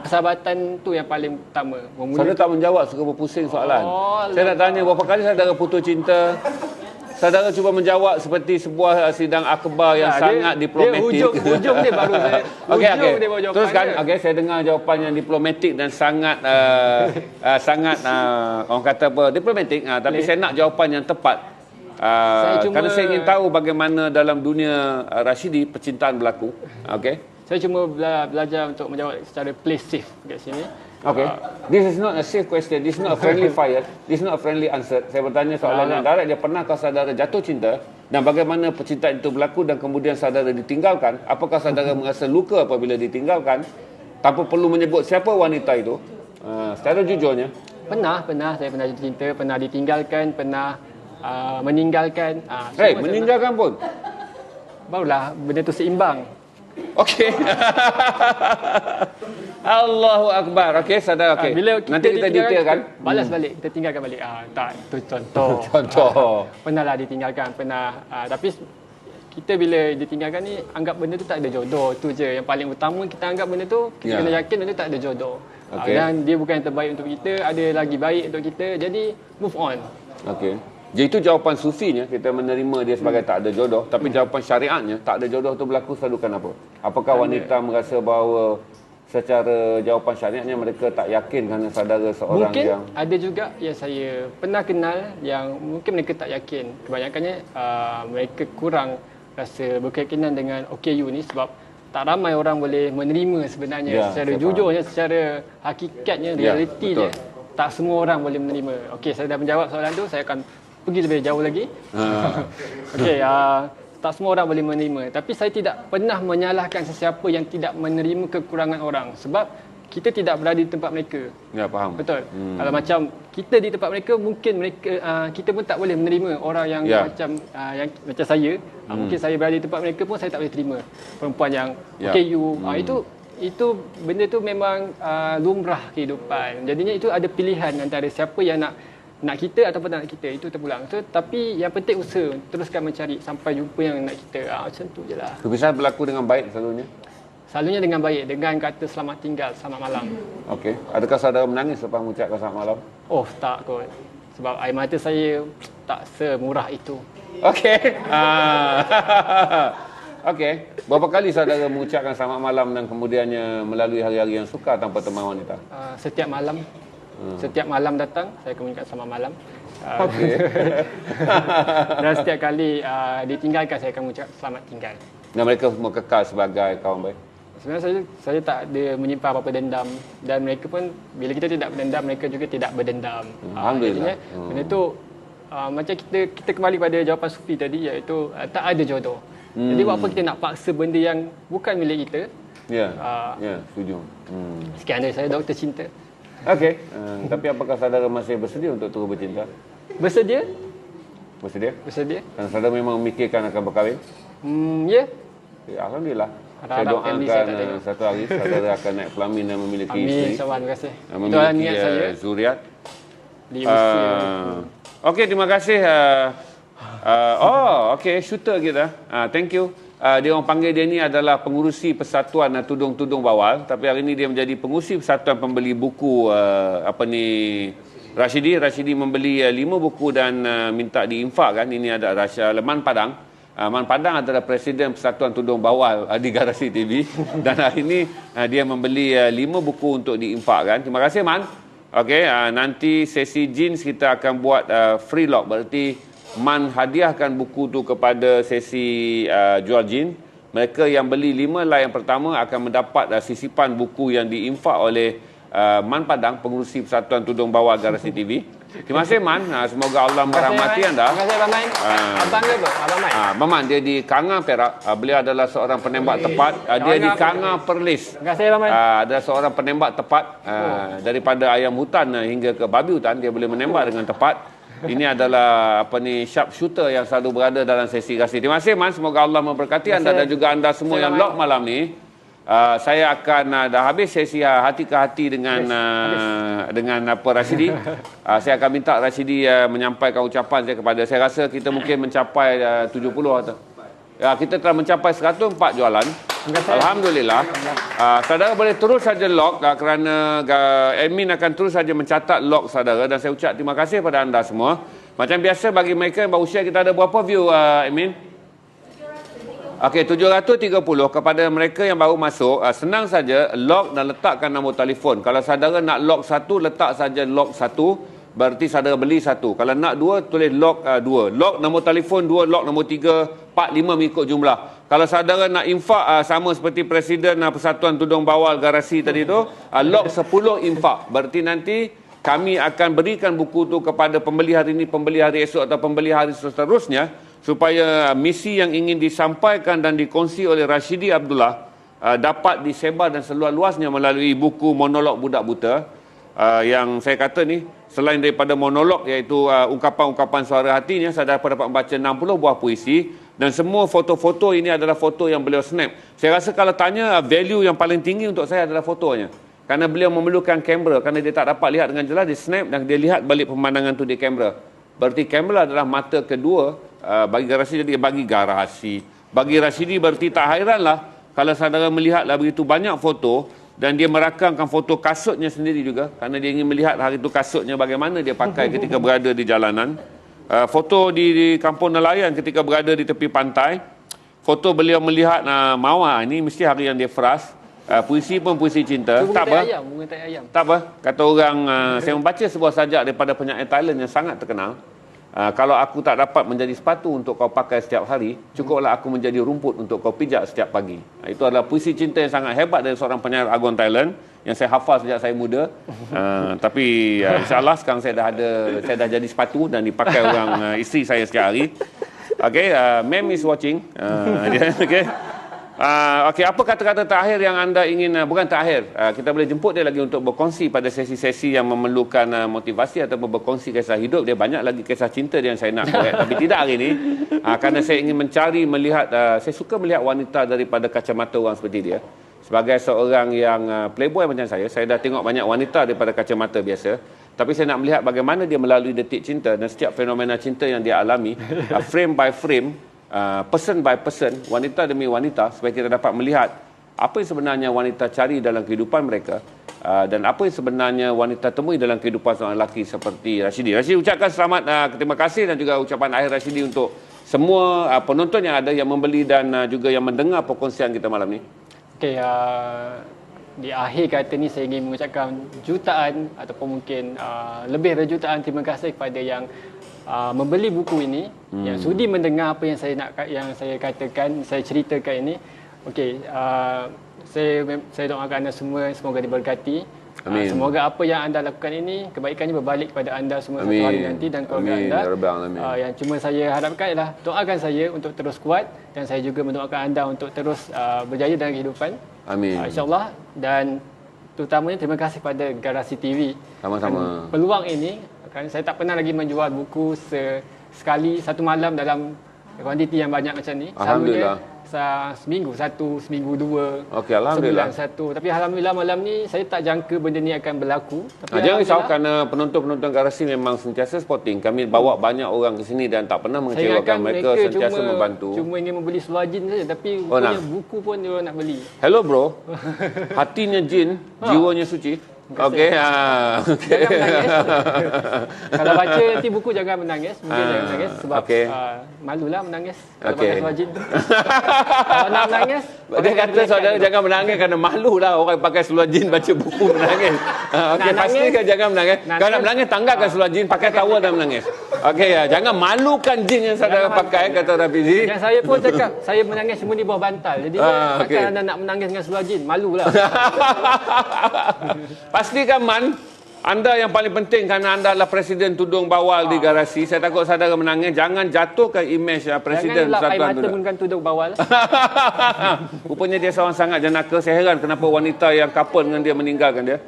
persahabatan tu yang paling utama. Saudara tak menjawab, suka berpusing soalan. Saya nak tanya berapa kali saudara putus cinta? Saudara cuba menjawab seperti sebuah sidang akhbar yang sangat diplomatik. Ujung dia baru saya. Okey. Dia baru jawapan. Teruskan. Okey, saya dengar jawapan yang diplomatik dan sangat orang kata apa? Diplomatik. Tapi saya nak jawapan yang tepat. Kerana saya ingin tahu bagaimana dalam dunia Rashidi percintaan berlaku. Okey. Saya cuma belajar untuk menjawab secara play safe kat sini. Okay. This is not a safe question. This is not a friendly fire. This is not a friendly answer. Saya bertanya soalan yang darat. Dia pernahkah saudara jatuh cinta? Dan bagaimana percintaan itu berlaku dan kemudian saudara ditinggalkan? Apakah saudara merasa luka apabila ditinggalkan? Tanpa perlu menyebut siapa wanita itu. Secara jujurnya. Saya pernah jatuh cinta. Pernah ditinggalkan. Pernah meninggalkan. Meninggalkan pun? Barulah benda tu seimbang. Okey. Allahu Akbar. Okey, saudara. Okey. Nanti kita detailkan. Balas balik. Kita tinggalkan balik. Tak, itu contoh. Pernahlah ditinggalkan. Tapi kita bila ditinggalkan ni, anggap benda tu tak ada jodoh. Tu je. Yang paling utama kita anggap benda tu, kita kena yakin benda tu tak ada jodoh. Dan dia bukan yang terbaik untuk kita. Ada lagi baik untuk kita. Jadi, move on. Okey. Jadi itu jawapan sufinya, kita menerima dia sebagai tak ada jodoh. Tapi jawapan syariatnya, tak ada jodoh tu berlaku selalu kenapa? Apakah wanita merasa bahawa secara jawapan syariatnya mereka tak yakin kerana saudara seorang mungkin yang... Mungkin ada juga yang saya pernah kenal yang mungkin mereka tak yakin. Kebanyakannya mereka kurang rasa berkeyakinan dengan OKU ni sebab tak ramai orang boleh menerima sebenarnya secara jujurnya, secara hakikatnya, realitinya. Tak semua orang boleh menerima. Okey, saya dah menjawab soalan tu, saya akan pergi lebih jauh lagi. Okey, tak semua orang boleh menerima. Tapi saya tidak pernah menyalahkan sesiapa yang tidak menerima kekurangan orang. Sebab kita tidak berada di tempat mereka. Ya, faham. Betul. Kalau macam kita di tempat mereka, mungkin mereka kita pun tak boleh menerima orang yang macam saya. Mungkin saya berada di tempat mereka pun saya tak boleh terima. Perempuan yang OKU. Itu benda tu memang lumrah kehidupan. Jadinya itu ada pilihan antara siapa yang nak kita ataupun tak nak kita. Itu terpulang. So, tapi yang penting usaha. Teruskan mencari sampai jumpa yang nak kita. Macam tu je lah. Kebiasaan berlaku dengan baik selalunya? Selalunya dengan baik. Dengan kata selamat tinggal, selamat malam. Okey. Adakah saudara menangis lepas mengucapkan selamat malam? Oh, tak kot. Sebab air mata saya tak semurah itu. Okey. Okey. Berapa kali saudara mengucapkan selamat malam dan kemudiannya melalui hari-hari yang sukar tanpa teman wanita? Setiap malam. Setiap malam datang, saya akan mengucapkan selamat malam. Okey. Dan setiap kali ditinggalkan, saya akan mengucap selamat tinggal. Dan mereka semua kekal sebagai kawan baik. Sebenarnya saya tak ada menyimpan apa-apa dendam, dan mereka pun bila kita tidak berdendam, mereka juga tidak berdendam. Alhamdulillah. Benda tu macam kita kembali pada jawapan Sufi tadi, iaitu tak ada jodoh. Jadi buat apa kita nak paksa benda yang bukan milik kita? Ya. Ya, setuju. Sekian dari saya, Dr. Cinta. Okey. Tapi apakah saudara masih bersedia untuk terus bercinta? Bersedia? Bersedia? Bersedia? Dan saudara memang memikirkan akan berkahwin? Ya. Ya, Alhamdulillah. Harap-harap Saya family saya tak doakan tengok. satu hari saudara akan naik pelamin dan memiliki Amin, isteri. insyaAllah. Terima kasih. Itulah Memiliki niat saya zuriat. di usia. Okey, terima kasih. Okey, shooter kita. Thank you. Dia orang panggil dia ni adalah pengurusi Persatuan Tudung-Tudung Bawal, tapi hari ini dia menjadi pengurusi Persatuan Pembeli Buku Rashidi membeli 5 buku dan minta diinfakkan. Ini ada Man Padang. Man Padang adalah Presiden Persatuan Tudung Bawal di Garasi TV dan hari ini dia membeli 5 buku untuk diinfakkan. Terima kasih Man. Okey, nanti sesi jeans kita akan buat free lock, berarti Man hadiahkan buku tu kepada sesi jual jin. Mereka yang beli 5 line yang pertama akan mendapat sisipan buku yang diinfak oleh Man Padang, pengurusi Persatuan Tudung Bawal Garasi TV. Terima kasih Man. Semoga Allah merahmati anda. Terima kasih Abang Man. Abang dia apa? Abang Man. Abang Man dia di Kanga Perak. Beliau adalah seorang penembak tepat. Dia di Kanga Perlis. Terima kasih Abang Man. Ada seorang penembak tepat daripada ayam hutan hingga ke babi hutan, dia boleh menembak dengan tepat. Ini adalah sharp shooter yang selalu berada dalam sesi Garasi. Terima kasih Man, semoga Allah memberkati anda dan juga anda semua yang lock malam ni. Saya akan dah habis sesi hati ke hati dengan Rashidi. Saya akan minta Rashidi menyampaikan ucapan saya kepada. Saya rasa kita mungkin mencapai 70 atau kita telah mencapai 104 jualan. Alhamdulillah. Saudara boleh terus saja log kerana admin akan terus saja mencatat log saudara, dan saya ucap terima kasih pada anda semua. Macam biasa, bagi mereka yang baru share, kita ada berapa view admin? Okey, 730. Kepada mereka yang baru masuk, senang saja log dan letakkan nombor telefon. Kalau saudara nak log 1, letak saja log 1, berarti saudara beli 1. Kalau nak 2, tulis log 2. Log nombor telefon 2, log nombor 3, 4, 5 mengikut jumlah. Kalau saudara nak infak sama seperti Presiden Persatuan Tudung Bawal Garasi tadi tu, log 10 infak. Berarti nanti kami akan berikan buku tu kepada pembeli hari ini, pembeli hari esok atau pembeli hari seterusnya, supaya misi yang ingin disampaikan dan dikongsi oleh Rashidi Abdullah dapat disebar dan seluas-luasnya melalui buku Monolog Budak Buta. Yang saya kata ni, selain daripada monolog, iaitu ungkapan-ungkapan suara hatinya, saya dapat membaca 60 buah puisi, dan semua foto-foto ini adalah foto yang beliau snap. Saya rasa kalau tanya value yang paling tinggi untuk saya adalah fotonya, kerana beliau memerlukan kamera, kerana dia tak dapat lihat dengan jelas, dia snap dan dia lihat balik pemandangan tu di kamera. Berarti kamera adalah mata kedua bagi Garasi, jadi bagi Garasi. Bagi Rashidi, berarti tak hairanlah kalau saudara melihatlah begitu banyak foto, dan dia merakamkan foto kasutnya sendiri juga, kerana dia ingin melihat hari itu kasutnya bagaimana dia pakai ketika berada di jalanan. Foto di kampung nelayan ketika berada di tepi pantai. Foto beliau melihat mawar, ini mesti hari yang dia frust. Puisi pun puisi cinta. Tak apa. Bunga tai ayam. Tak apa. Kata orang, saya membaca sebuah sajak daripada penyair Thailand yang sangat terkenal. Kalau aku tak dapat menjadi sepatu untuk kau pakai setiap hari, cukuplah aku menjadi rumput untuk kau pijak setiap pagi. Itu adalah puisi cinta yang sangat hebat dari seorang penyair agung Thailand yang saya hafal sejak saya muda. Tapi insyaAllah sekarang saya dah jadi sepatu dan dipakai orang isteri saya setiap hari. Okay, ma'am is watching. Okay. Okey, apa kata-kata terakhir yang anda ingin, bukan terakhir, kita boleh jemput dia lagi untuk berkongsi pada sesi-sesi yang memerlukan motivasi ataupun berkongsi kisah hidup. Dia banyak lagi kisah cinta dia yang saya nak korek, tapi tidak hari ini, kerana saya ingin melihat, saya suka melihat wanita daripada kacamata orang seperti dia. Sebagai seorang yang playboy macam saya dah tengok banyak wanita daripada kacamata biasa, tapi saya nak melihat bagaimana dia melalui detik cinta dan setiap fenomena cinta yang dia alami, frame by frame, person by person, wanita demi wanita, supaya kita dapat melihat apa yang sebenarnya wanita cari dalam kehidupan mereka, dan apa yang sebenarnya wanita temui dalam kehidupan seorang lelaki seperti Rashidi. Rashidi ucapkan selamat, terima kasih, dan juga ucapan akhir Rashidi untuk semua penonton yang ada, yang membeli dan juga yang mendengar perkongsian kita malam ni. Okey, di akhir kata ni saya ingin mengucapkan jutaan ataupun mungkin lebih dari jutaan terima kasih kepada yang membeli buku ini, yang sudi mendengar apa yang saya katakan, saya ceritakan ini. Okey, saya doakan anda semua semoga diberkati. Amin. Semoga apa yang anda lakukan ini kebaikannya berbalik kepada anda semua Amin. satu hari nanti dan keluarga Amin. anda. Ya Rabbal Alamin. Yang cuma saya harapkan ialah doakan saya untuk terus kuat dan saya juga mendoakan anda untuk terus berjaya dalam kehidupan. Amin. InsyaAllah, dan terutamanya terima kasih kepada Garasi TV. Sama-sama. Peluang ini, kan saya tak pernah lagi menjual buku sekali satu malam dalam kuantiti yang banyak macam ni. Alhamdulillah. Seminggu satu, seminggu dua, Okey, Alhamdulillah. sebulan satu. Tapi Alhamdulillah malam ni saya tak jangka benda ni akan berlaku. Tapi Jangan risau kerana penonton-penonton Garasi memang sentiasa supporting. Kami bawa banyak orang ke sini dan tak pernah saya mengecewakan ingatkan mereka, sentiasa membantu. Cuma ingin membeli seluar jin saja, tapi Oh, punya nak? buku pun dia orang nak beli. Hello bro. Hatinya jin, jiwanya suci. Okey. Okey. Jangan menangis. Kalau baca nanti buku jangan menangis. Mungkin jangan menangis sebab okey. malulah menangis kalau Okey. pakai seluar jin tu. Kalau nak menangis, Dia kata saudara jangan menangis kerana malu lah orang pakai seluar jin baca buku menangis. Okey, Nak pastikan nangis? jangan menangis. Nak Kalau nak nangis? menangis tanggalkan seluar jin, pakai towel dan menangis. Okey, jangan malukan jin yang saudara Jangan pakai, kata Rafizi. yang saya pun cakap, saya menangis semua di bawah bantal. Jadi okey. takkan anda nak menangis dengan seluar jin? Malulah. Pastikan Man, anda yang paling penting kerana anda adalah Presiden Tudung Bawal di Garasi. Saya takut saudara menangis. Jangan jatuhkan imej Presiden Jangan elak air Persatuan mata Tudung. menggunakan tudung bawal. Rupanya dia seorang sangat jenaka. Saya heran kenapa wanita yang couple dengan dia meninggalkan dia.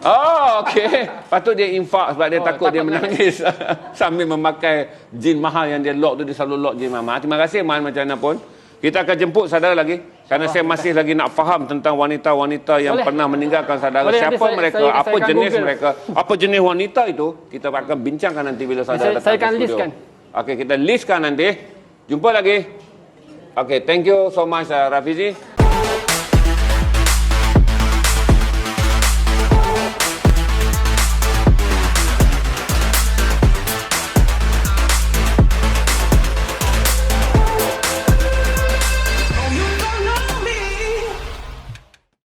Oh, okey. Patut dia infak sebab dia takut dia menangis sambil memakai jin mahal yang dia lock tu, dia selalu lock jin mahal. Terima kasih Man, macam mana pun. Kita akan jemput saudara lagi kerana saya masih lagi nak faham tentang wanita-wanita yang Boleh. pernah meninggalkan saudara. Boleh, Siapa nanti mereka, saya apa akan jenis Google. mereka, apa jenis wanita itu, kita akan bincangkan nanti bila saudara datang Saya ke akan studio. listkan. Okey, kita listkan nanti. Jumpa lagi. Okey, thank you so much Rafizi.